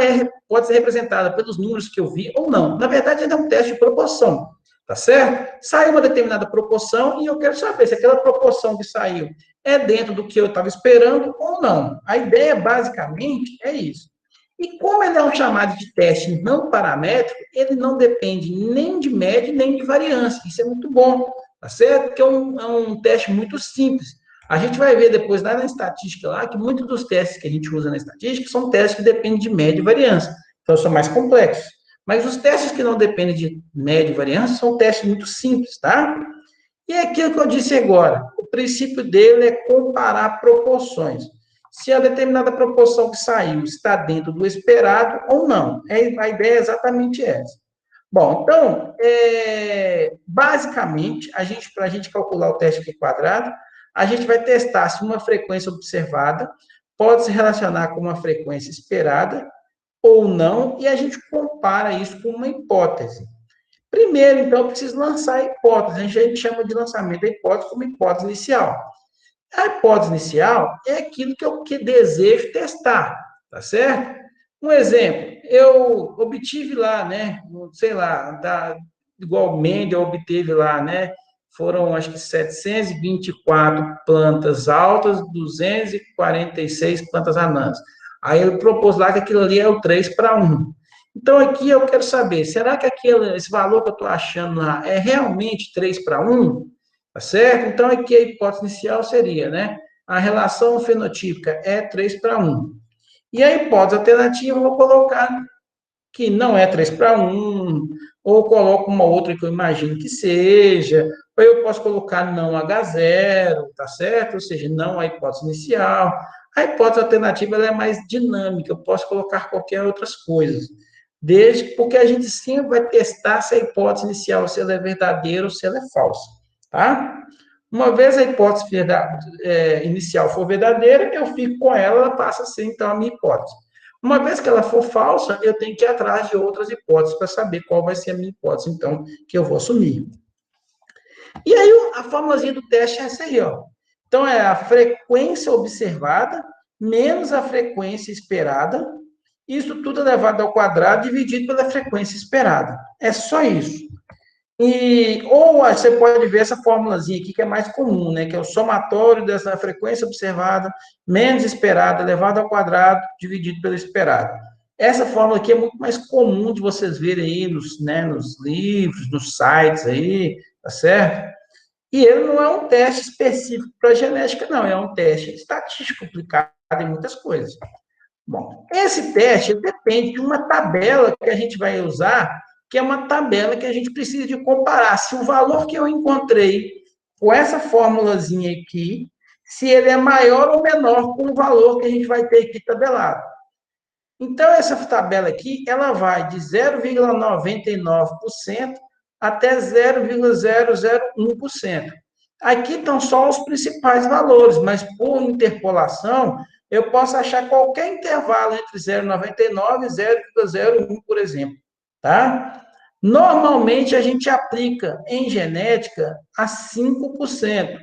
pode ser representada pelos números que eu vi ou não. Na verdade, ele é um teste de proporção, tá certo? Saiu uma determinada proporção e eu quero saber se aquela proporção que saiu é dentro do que eu estava esperando ou não. A ideia, basicamente, é isso. E como ele é um chamado de teste não paramétrico, ele não depende nem de média, nem de variância. Isso é muito bom, tá certo? Porque é um teste muito simples. A gente vai ver depois lá na estatística lá que muitos dos testes que a gente usa na estatística são testes que dependem de média e variância. Então, são mais complexos. Mas os testes que não dependem de média e variância são testes muito simples, tá? E é aquilo que eu disse agora. O princípio dele é comparar proporções. Se a determinada proporção que saiu está dentro do esperado ou não. A ideia é exatamente essa. Bom, então, basicamente, para a gente calcular o teste Q quadrado, a gente vai testar se uma frequência observada pode se relacionar com uma frequência esperada ou não, e a gente compara isso com uma hipótese. Primeiro, então, eu preciso lançar a hipótese. A gente chama de lançamento da hipótese como hipótese inicial. A hipótese inicial é aquilo que eu desejo testar, tá certo? Um exemplo, eu obtive lá, né, sei lá, igual o Mendel obteve lá, né, foram acho que 724 plantas altas, 246 plantas anãs. Aí ele propôs lá que aquilo ali é o 3:1. Então aqui eu quero saber, será que esse valor que eu estou achando lá é realmente 3:1? Tá certo? Então, aqui a hipótese inicial seria, né? A relação fenotípica é 3:1. E a hipótese alternativa eu vou colocar que não é 3:1, ou coloco uma outra que eu imagino que seja, ou eu posso colocar não H0, tá certo? Ou seja, não a hipótese inicial. A hipótese alternativa ela é mais dinâmica, eu posso colocar qualquer outras coisas. Porque a gente sempre vai testar se a hipótese inicial se ela é verdadeira ou se ela é falsa. Tá? Uma vez a hipótese inicial for verdadeira, eu fico com ela, ela passa a ser, então, a minha hipótese. Uma vez que ela for falsa, eu tenho que ir atrás de outras hipóteses para saber qual vai ser a minha hipótese, então, que eu vou assumir. E aí, a formulazinha do teste é essa aí, ó. Então, é a frequência observada menos a frequência esperada. Isso tudo elevado ao quadrado dividido pela frequência esperada. É só isso. Ou você pode ver essa formulazinha aqui, que é mais comum, né? Que é o somatório dessa frequência observada menos esperada elevado ao quadrado dividido pelo esperado. Essa fórmula aqui é muito mais comum de vocês verem aí nos livros, nos sites aí, tá certo? E ele não é um teste específico para genética, não. É um teste estatístico aplicado em muitas coisas. Bom, esse teste depende de uma tabela que a gente vai usar, que é uma tabela que a gente precisa de comparar se o valor que eu encontrei com essa formulazinha aqui, se ele é maior ou menor com o valor que a gente vai ter aqui tabelado. Então, essa tabela aqui, ela vai de 0,99% até 0,001%. Aqui estão só os principais valores, mas por interpolação, eu posso achar qualquer intervalo entre 0,99 e 0,01, por exemplo, tá? Normalmente, a gente aplica em genética a 5%.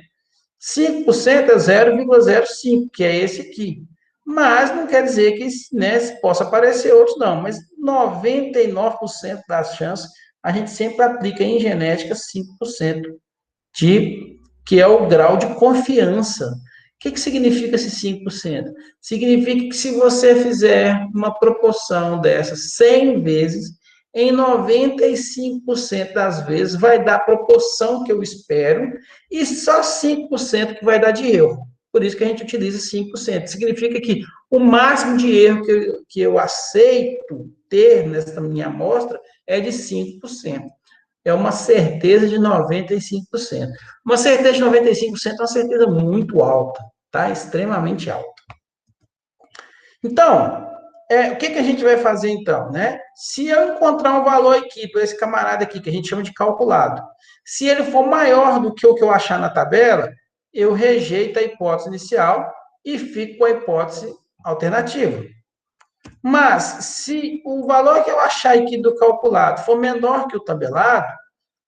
5% é 0,05, que é esse aqui. Mas não quer dizer que, né, possa aparecer outros, não. Mas 99% das chances, a gente sempre aplica em genética 5%, que é o grau de confiança. O que significa esse 5%? Significa que se você fizer uma proporção dessas 100 vezes, em 95% das vezes vai dar a proporção que eu espero e só 5% que vai dar de erro. Por isso que a gente utiliza 5%. Significa que o máximo de erro que eu aceito ter nessa minha amostra é de 5%. É uma certeza de 95%. Uma certeza de 95% é uma certeza muito alta, tá? Extremamente alta. Então, o que a gente vai fazer então, né? Se eu encontrar um valor aqui para esse camarada aqui, que a gente chama de calculado, se ele for maior do que o que eu achar na tabela, eu rejeito a hipótese inicial e fico com a hipótese alternativa. Mas, se o valor que eu achar aqui do calculado for menor que o tabelado,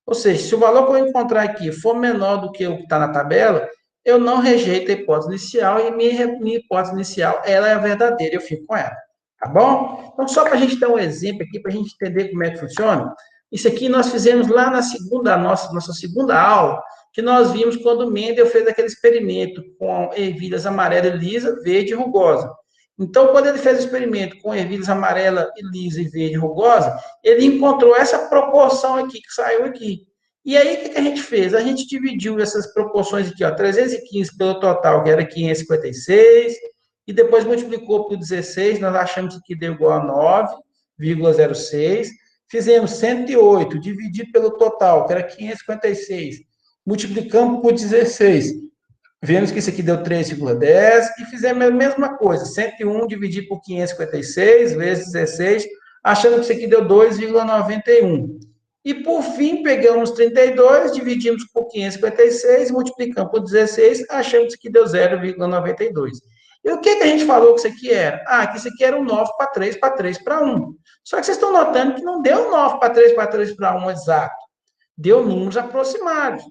ou seja, se o valor que eu encontrar aqui for menor do que o que está na tabela, eu não rejeito a hipótese inicial e minha hipótese inicial ela é a verdadeira, eu fico com ela. Tá bom? Então, só para a gente dar um exemplo aqui, para a gente entender como é que funciona, isso aqui nós fizemos lá na nossa segunda aula, que nós vimos quando o Mendel fez aquele experimento com ervilhas amarela e lisa, verde e rugosa. Então, quando ele fez o experimento com ervilhas amarela e lisa e verde e rugosa, ele encontrou essa proporção aqui que saiu aqui. E aí, o que a gente fez? A gente dividiu essas proporções aqui, ó, 315 pelo total, que era 556, e depois multiplicou por 16, nós achamos que deu igual a 9,06. Fizemos 108, dividido pelo total, que era 556, multiplicamos por 16, vemos que isso aqui deu 3,10 e fizemos a mesma coisa, 101 dividido por 556 vezes 16, achando que isso aqui deu 2,91. E, por fim, pegamos 32, dividimos por 556, multiplicamos por 16, achamos que deu 0,92. E o que a gente falou que isso aqui era? Ah, que isso aqui era um 9 para 3 para 3 para 1. Só que vocês estão notando que não deu 9 para 3 para 3 para 1 exato. Deu números aproximados.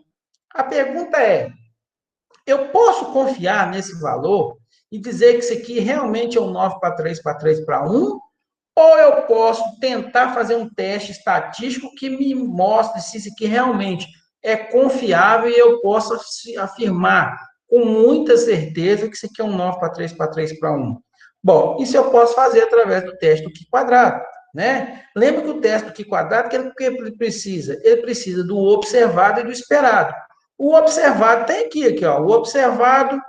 A pergunta é, eu posso confiar nesse valor e dizer que isso aqui realmente é um 9 para 3 para 3 para 1? Ou eu posso tentar fazer um teste estatístico que me mostre se isso aqui realmente é confiável e eu posso afirmar com muita certeza que isso aqui é um 9 para 3 para 3 para 1? Bom, isso eu posso fazer através do teste do Q quadrado, né? Lembra que o teste do Q quadrado, o que ele precisa? Ele precisa do observado e do esperado. O observado tem aqui ó, o observado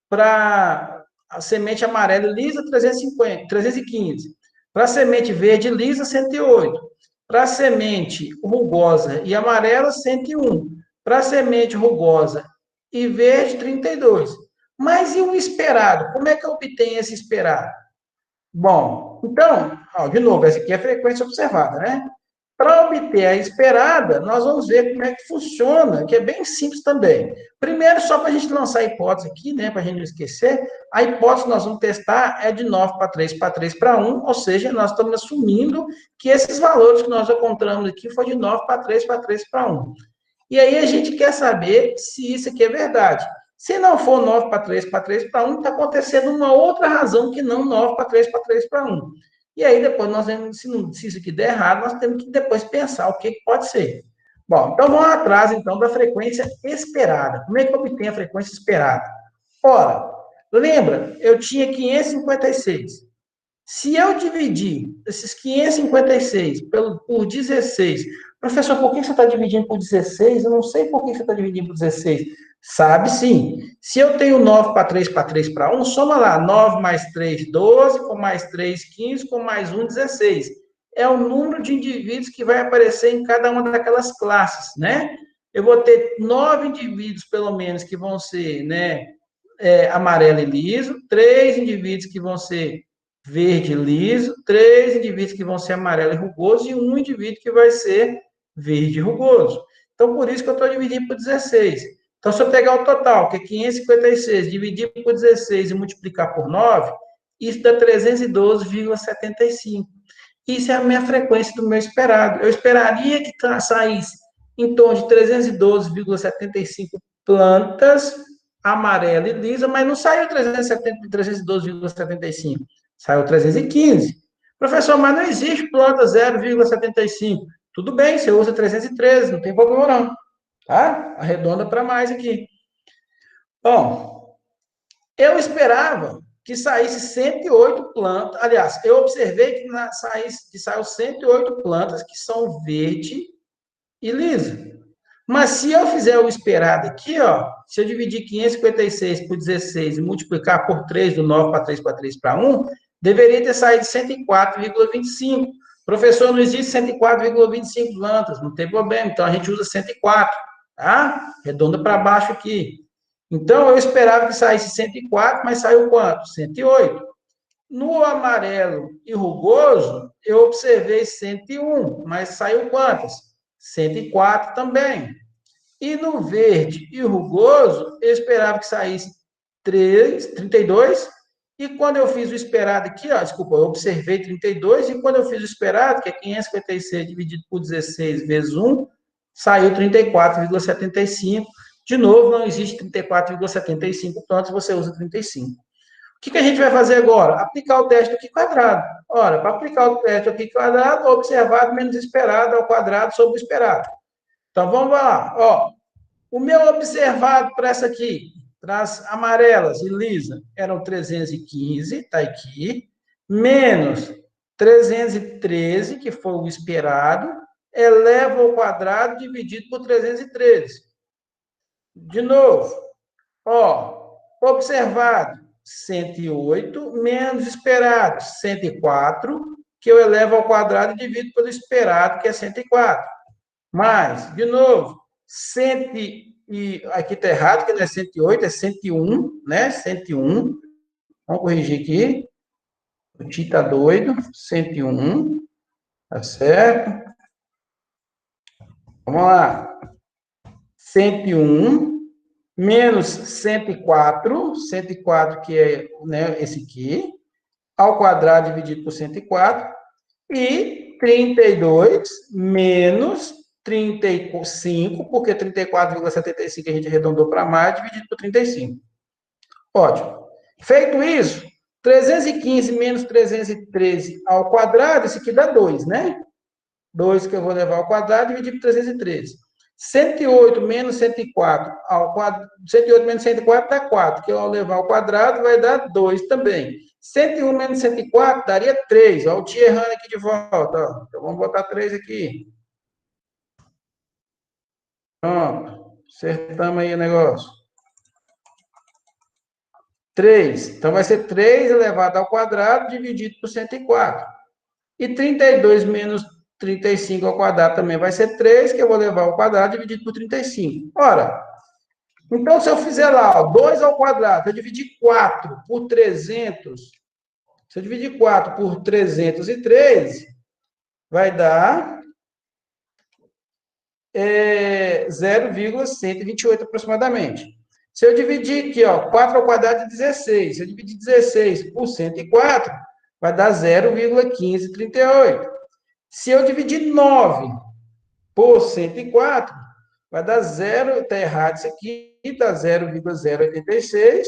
para a semente amarela lisa, 315. Para a semente verde lisa, 108. Para a semente rugosa e amarela, 101. Para a semente rugosa e verde, 32. Mas e o esperado? Como é que eu obtenho esse esperado? Bom, então, de novo, essa aqui é a frequência observada, né? Para obter a esperada, nós vamos ver como é que funciona, que é bem simples também. Primeiro, só para a gente lançar a hipótese aqui, né, para a gente não esquecer, a hipótese que nós vamos testar é de 9 para 3 para 3 para 1, ou seja, nós estamos assumindo que esses valores que nós encontramos aqui foi de 9 para 3 para 3 para 1. E aí a gente quer saber se isso aqui é verdade. Se não for 9 para 3 para 3 para 1, está acontecendo uma outra razão que não 9 para 3 para 3 para 1. E aí depois nós vemos, se isso aqui der errado, nós temos que depois pensar o que pode ser. Bom, então vamos atrás então da frequência esperada. Como é que eu obtenho a frequência esperada? Ora, lembra, eu tinha 556. Se eu dividir esses 556 por 16, professor, por que você está dividindo por 16? Eu não sei por que você está dividindo por 16. Sabe sim. Se eu tenho 9 para 3 para 3 para 1, soma lá. 9 mais 3, 12, com mais 3, 15, com mais 1, 16. É o número de indivíduos que vai aparecer em cada uma daquelas classes, né? Eu vou ter 9 indivíduos, pelo menos, que vão ser, né, amarelo e liso, 3 indivíduos que vão ser verde liso, 3 indivíduos que vão ser amarelo e rugoso e um indivíduo que vai ser verde e rugoso. Então, por isso que eu estou dividindo por 16. Então, se eu pegar o total, que é 556, dividir por 16 e multiplicar por 9, isso dá 312,75. Isso é a minha frequência do meu esperado. Eu esperaria que saísse em torno de 312,75 plantas amarela e lisa, mas não saiu 312,75, saiu 315. Professor, mas não existe planta 0,75. Tudo bem, você usa 313, não tem problema não. Tá? Arredonda para mais aqui. Bom, eu esperava que saísse 108 plantas. Aliás, eu observei que saiu 108 plantas que são verde e lisa. Mas se eu fizer o esperado aqui, ó, se eu dividir 556 por 16 e multiplicar por 3, do 9 para 3 para 3 para 1, deveria ter saído 104,25. Professor, não existe 104,25 plantas, não tem problema, então a gente usa 104, tá? Redonda para baixo aqui. Então, eu esperava que saísse 104, mas saiu quanto? 108. No amarelo e rugoso, eu observei 101, mas saiu quantas? 104 também. E no verde e rugoso, eu esperava que saísse 32. E quando eu fiz o esperado aqui, ó, desculpa, eu observei 32, e quando eu fiz o esperado, que é 556 dividido por 16 vezes 1, saiu 34,75. De novo, não existe 34,75 plantas, você usa 35. O que a gente vai fazer agora? Aplicar o teste aqui quadrado. Ora, para aplicar o teste aqui quadrado, observado menos esperado ao quadrado sobre o esperado. Então, vamos lá. Ó, o meu observado para essa aqui, para as amarelas e lisa, eram 315, está aqui, menos 313, que foi o esperado, eleva ao quadrado dividido por 313. De novo, ó, observado, 108, menos esperado, 104, que eu elevo ao quadrado e divido pelo esperado, que é 104. Mais, de novo, 100 e aqui está errado, que não é 108, é 101, né? 101. Vamos corrigir aqui. O Ti está doido. 101. Tá certo? Vamos lá. 101 menos 104, 104 que é, né, esse aqui, ao quadrado dividido por 104, e 32 menos 35, porque 34,75 a gente arredondou para mais, dividido por 35. Ótimo. Feito isso, 315 menos 313 ao quadrado, isso aqui dá 2, né? 2 que eu vou levar ao quadrado, dividido por 313. 108 menos 104 ao quadrado, 108 menos 104 dá 4, que ao levar ao quadrado vai dar 2 também. 101 menos 104 daria 3. Olha o Ti errando aqui de volta. Ó. Então, vamos botar 3 aqui. Pronto. Acertamos aí o negócio. 3. Então, vai ser 3 elevado ao quadrado dividido por 104. E 32 menos 35 ao quadrado também vai ser 3, que eu vou levar ao quadrado dividido por 35. Ora, então, se eu fizer lá, ó, 2 ao quadrado, eu dividir 4 por 300, se eu dividir 4 por 313, vai dar 0,128 aproximadamente. Se eu dividir aqui, ó, 4 ao quadrado é 16. Se eu dividir 16 por 104, vai dar 0,1538. Se eu dividir 9 por 104, vai dar 0, está errado isso aqui, dá 0,086.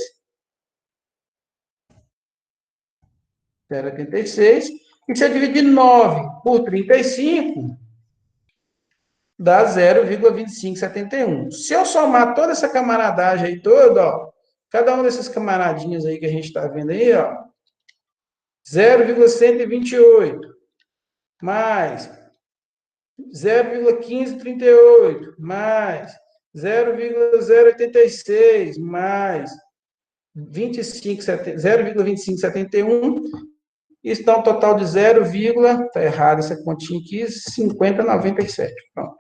0,86. E se eu dividir 9 por 35, dá 0,2571. Se eu somar toda essa camaradagem aí toda, ó, cada um desses camaradinhos aí que a gente está vendo aí, ó, 0,128, mais 0,1538, mais 0,086, mais 0,2571, isso dá um total de 0, tá errado essa continha aqui, 5097. Pronto.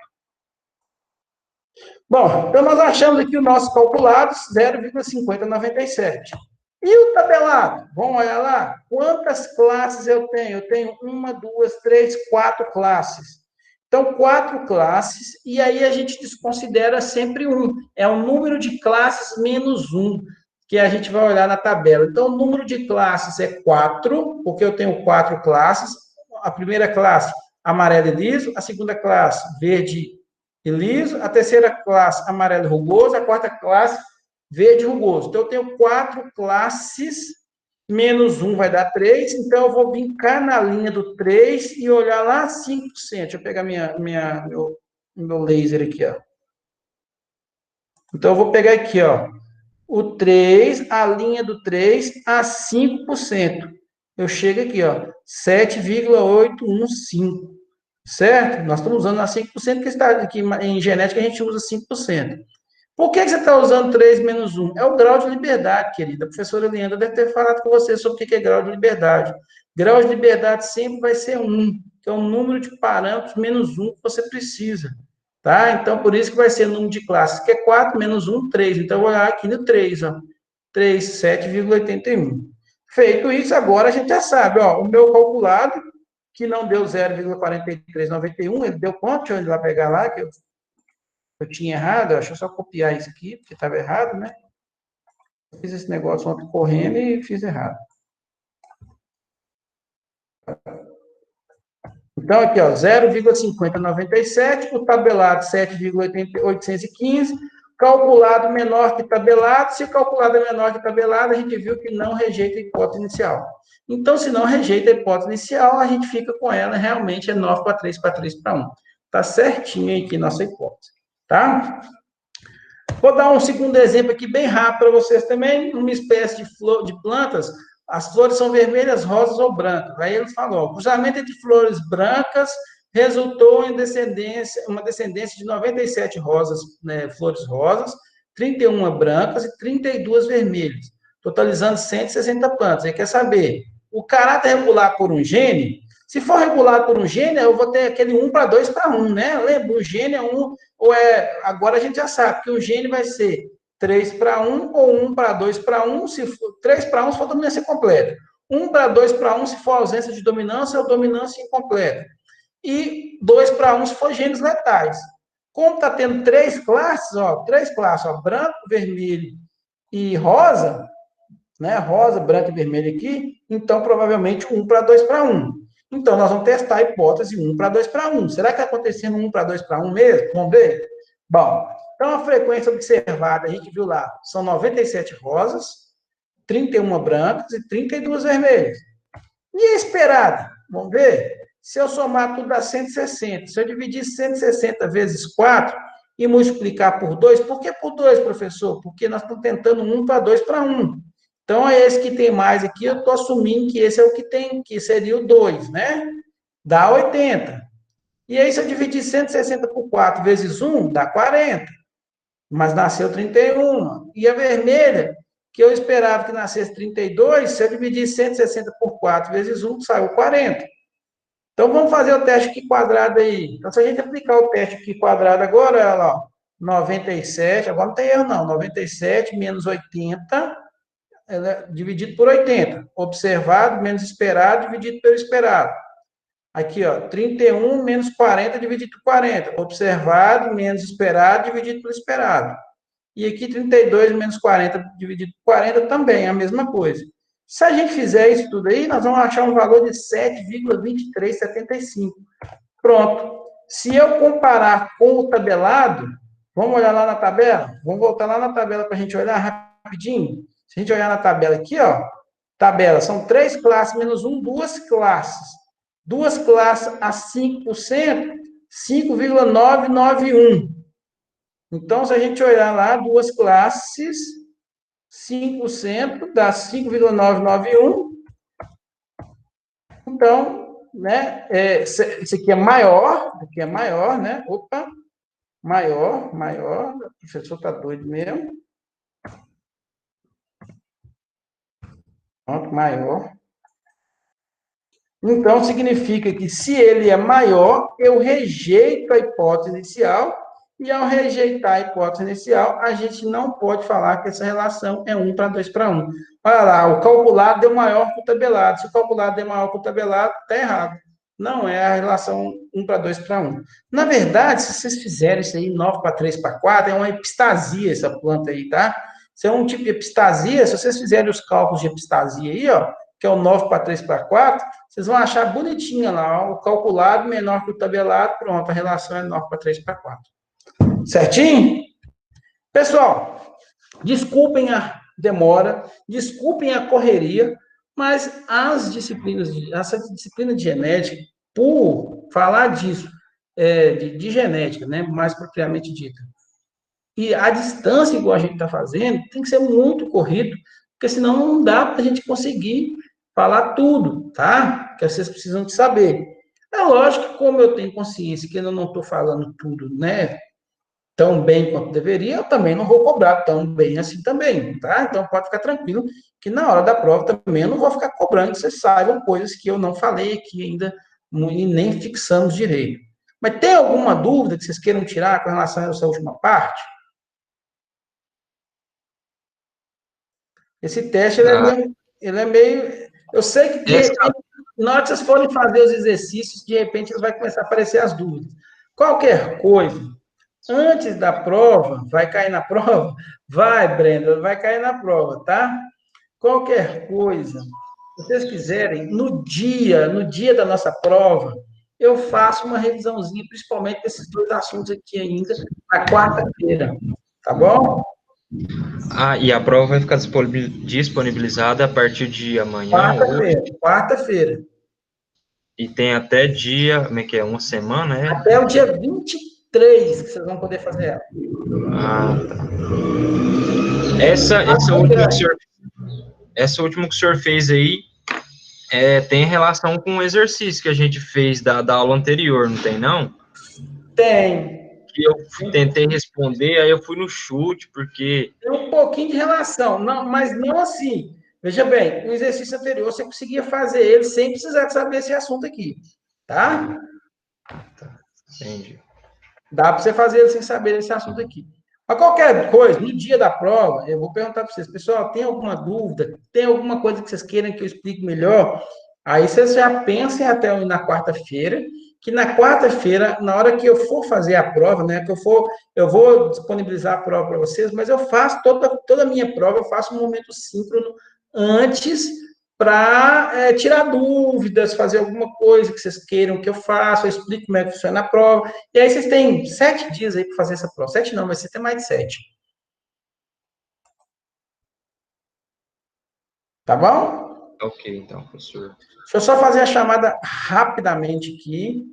Bom, então nós achamos aqui o nosso calculado, 0,5097. E o tabelado? Vamos olhar lá. Quantas classes eu tenho? Eu tenho 1, 2, 3, 4 classes. Então, 4 classes, e aí a gente desconsidera sempre 1. É o número de classes menos 1, que a gente vai olhar na tabela. Então, o número de classes é 4, porque eu tenho 4 classes. a primeira classe, amarelo e liso, a segunda classe, verde e liso, a terceira classe, amarelo e rugoso, a quarta classe, verde e rugoso. Então, eu tenho 4 classes, menos 1 vai dar 3, então eu vou brincar na linha do 3 e olhar lá 5%. Deixa eu pegar meu laser aqui, ó. Então, eu vou pegar aqui, ó, o 3, a linha do 3 a 5%. Eu chego aqui, ó, 7,815, certo? Nós estamos usando a 5%, que está aqui em genética a gente usa 5%. Por que você está usando 3 menos 1? É o grau de liberdade, querida. A professora Leandra deve ter falado com você sobre o que é grau de liberdade. Grau de liberdade sempre vai ser 1, que é o número de parâmetros menos 1 que você precisa. Tá? Então, por isso que vai ser número de classes, que é 4 menos 1, 3. Então, eu vou olhar aqui no 3, ó. 3, 7,81. Feito isso, agora a gente já sabe, ó, o meu calculado, que não deu 0,4391, ele deu quanto? Deixa eu ir lá pegar lá, que eu tinha errado, deixa eu só copiar isso aqui, porque estava errado, né? Eu fiz esse negócio ontem correndo e fiz errado. Então, aqui, ó, 0,5097, o tabelado 7,815, calculado menor que tabelado. Se o calculado é menor que tabelado, a gente viu que não rejeita a hipótese inicial. Então, se não rejeita a hipótese inicial, a gente fica com ela, realmente é 9 para 3 para 3 para 1. Tá certinho aqui nossa hipótese, tá? Vou dar um segundo exemplo aqui, bem rápido para vocês também, uma espécie de flor de plantas. As flores são vermelhas, rosas ou brancas. Aí ele falou, o cruzamento entre flores brancas resultou em uma descendência de 97 rosas, né, flores rosas, 31 brancas e 32 vermelhas, totalizando 160 plantas. Aí quer saber, o caráter regular por um gene, se for regulado por um gene, eu vou ter aquele 1 para 2 para 1, né? Lembra, o gene é 1, agora a gente já sabe que o gene vai ser 3 para 1 ou 1 para 2 para 1, se for 3 para 1 se for dominância completa. 1 para 2 para 1 se for ausência de dominância ou dominância incompleta. E 2 para 1 se for genes letais. Como está tendo 3 classes, ó, branco, vermelho e rosa, né? Rosa, branco e vermelho aqui, então provavelmente 1 para 2 para 1. Então, nós vamos testar a hipótese 1 para 2 para 1. Será que está acontecendo 1 para 2 para 1 mesmo? Vamos ver? Bom, então a frequência observada, a gente viu lá, são 97 rosas, 31 brancas e 32 vermelhas. E a esperada? Vamos ver? Se eu somar tudo dá 160. Se eu dividir 160 vezes 4 e multiplicar por 2, por que por 2, professor? Porque nós estamos tentando 1 para 2 para 1. Então, é esse que tem mais aqui, eu estou assumindo que esse é o que tem, que seria o 2, né? Dá 80. E aí, se eu dividir 160 por 4 vezes 1, dá 40. Mas nasceu 31. E a vermelha, que eu esperava que nascesse 32, se eu dividir 160 por 4 vezes 1, saiu 40. Então, vamos fazer o teste aqui quadrado aí. Então, se a gente aplicar o teste aqui quadrado agora, olha lá, 97, agora não tem erro não, 97 menos 80, dividido por 80. Observado menos esperado, dividido pelo esperado. Aqui, ó, 31 menos 40 dividido por 40. Observado menos esperado, dividido pelo esperado. E aqui, 32 menos 40 dividido por 40 também, é a mesma coisa. Se a gente fizer isso tudo aí, nós vamos achar um valor de 7,2375. Pronto. Se eu comparar com o tabelado, vamos olhar lá na tabela? Vamos voltar lá na tabela para a gente olhar rapidinho. Se a gente olhar na tabela aqui, ó, tabela, são 3 classes menos 1, 2 classes. 2 classes a 5%, 5,991. Então, se a gente olhar lá, 2 classes, 5% dá 5,991. Então, né, isso aqui é maior, né? Opa, maior, o professor está doido mesmo. Pronto, maior. Então, significa que se ele é maior, eu rejeito a hipótese inicial, e ao rejeitar a hipótese inicial, a gente não pode falar que essa relação é 1 para 2 para 1. Olha lá, o calculado deu maior que o tabelado. Se o calculado deu maior que o tabelado, está errado. Não é a relação 1 para 2 para 1. Na verdade, se vocês fizerem isso aí, 9 para 3 para 4, é uma epistasia essa planta aí, tá? Isso é um tipo de epistasia. Se vocês fizerem os cálculos de epistasia aí, ó, que é o 9 para 3 para 4, vocês vão achar bonitinha lá, o calculado menor que o tabelado, pronto, a relação é 9 para 3 para 4. Certinho? Pessoal, desculpem a demora, desculpem a correria, mas essa disciplina de genética, por falar disso, de genética, né, mais propriamente dita, e a distância, igual a gente está fazendo, tem que ser muito corrido, porque senão não dá para a gente conseguir falar tudo, tá? Que vocês precisam de saber. É lógico que, como eu tenho consciência que eu não estou falando tudo, né, tão bem quanto deveria, eu também não vou cobrar tão bem assim também, tá? Então pode ficar tranquilo que na hora da prova também eu não vou ficar cobrando que vocês saibam coisas que eu não falei aqui ainda e nem fixamos direito. Mas tem alguma dúvida que vocês queiram tirar com relação a essa última parte? Esse teste, ele é meio. Eu sei que, de repente, na hora que vocês forem fazer os exercícios, de repente, vai começar a aparecer as dúvidas. Qualquer coisa, antes da prova, vai cair na prova? Vai, Brenda, vai cair na prova, tá? Qualquer coisa, se vocês quiserem, no dia da nossa prova, eu faço uma revisãozinha, principalmente desses dois assuntos aqui ainda, na quarta-feira, tá bom? E a prova vai ficar disponibilizada a partir de amanhã, hoje, Quarta-feira. e tem até dia, como é que é, uma semana, é? Até o dia 23 que vocês vão poder fazer ela. Tá. Essa última que o senhor fez aí, tem relação com o exercício que a gente fez da aula anterior, não tem, não? Tem. Que eu tentei responder, aí eu fui no chute, porque... Tem um pouquinho de relação, não, mas não assim. Veja bem, no exercício anterior você conseguia fazer ele sem precisar de saber esse assunto aqui, tá? Entendi. Dá para você fazer ele sem saber esse assunto aqui. Mas qualquer coisa, no dia da prova, eu vou perguntar para vocês, pessoal, tem alguma dúvida? Tem alguma coisa que vocês queiram que eu explique melhor? Aí vocês já pensem até na quarta-feira, que na quarta-feira, na hora que eu for fazer a prova, né, eu vou disponibilizar a prova para vocês, mas eu faço toda a minha prova, eu faço um momento síncrono antes para tirar dúvidas, fazer alguma coisa que vocês queiram que eu faça, eu explico como é que funciona a prova. E aí vocês têm 7 dias aí para fazer essa prova. 7 não, mas você tem mais de 7. Tá bom? Ok, então, professor. Deixa eu só fazer a chamada rapidamente aqui.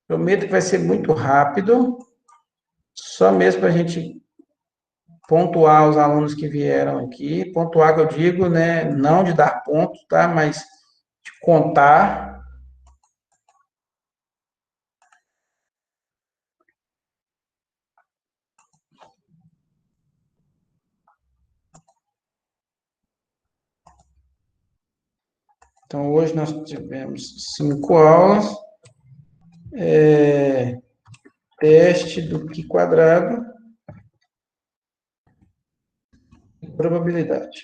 Prometo que vai ser muito rápido. Só mesmo para a gente pontuar os alunos que vieram aqui. Pontuar que eu digo, né? Não de dar ponto, tá? Mas de contar. Então, hoje nós tivemos 5 aulas. Teste do Q quadrado. Probabilidade.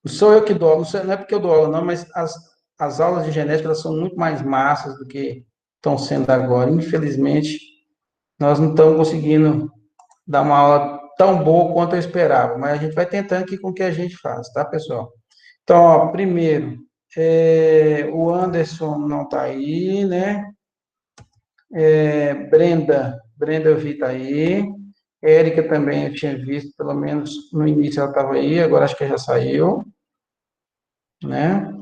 Não sou eu que dou aula, não é porque eu dou aula, não, mas as aulas de genética elas são muito mais massas do que estão sendo agora. Infelizmente, nós não estamos conseguindo dar uma aula tão boa quanto eu esperava, mas a gente vai tentando aqui com o que a gente faz, tá, pessoal? Então, ó, primeiro, o Anderson não está aí, né? Brenda eu vi tá aí. Érica também eu tinha visto, pelo menos no início ela estava aí, agora acho que já saiu, né?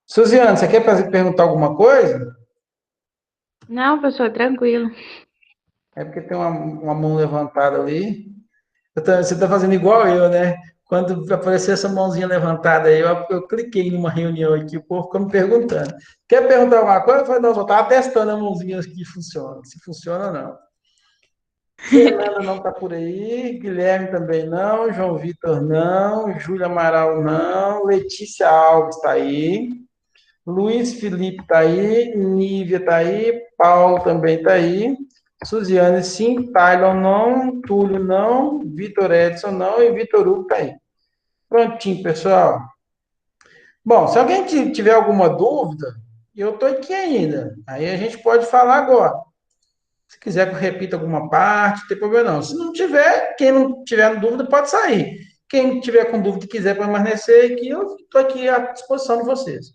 Suziane, você quer perguntar alguma coisa? Não, professor, tranquilo. É porque tem uma mão levantada ali. Você está fazendo igual eu, né? Quando apareceu essa mãozinha levantada aí, eu cliquei numa reunião aqui, o povo ficou me perguntando. Quer perguntar alguma coisa? Eu falei, não, só estava testando a mãozinha que funciona, se funciona ou não. Fernanda não está por aí, Guilherme também não, João Vitor não, Júlia Amaral não, Letícia Alves está aí, Luiz Felipe está aí, Nívia está aí, Paulo também está aí, Suziane sim, Tylon não, Túlio não, Vitor Edson não e Vitor Hugo está aí. Prontinho, pessoal. Bom, se alguém tiver alguma dúvida, eu estou aqui ainda. Aí a gente pode falar agora. Se quiser que eu repita alguma parte, não tem problema não. Se não tiver, quem não tiver dúvida pode sair. Quem tiver com dúvida e quiser permanecer aqui, eu estou aqui à disposição de vocês.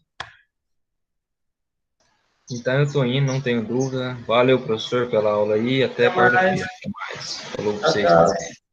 Então eu estou indo, não tenho dúvida. Valeu, professor, pela aula aí. Até Até mais. quarta-feira. Até mais. Falou para Tchau, vocês. tchau.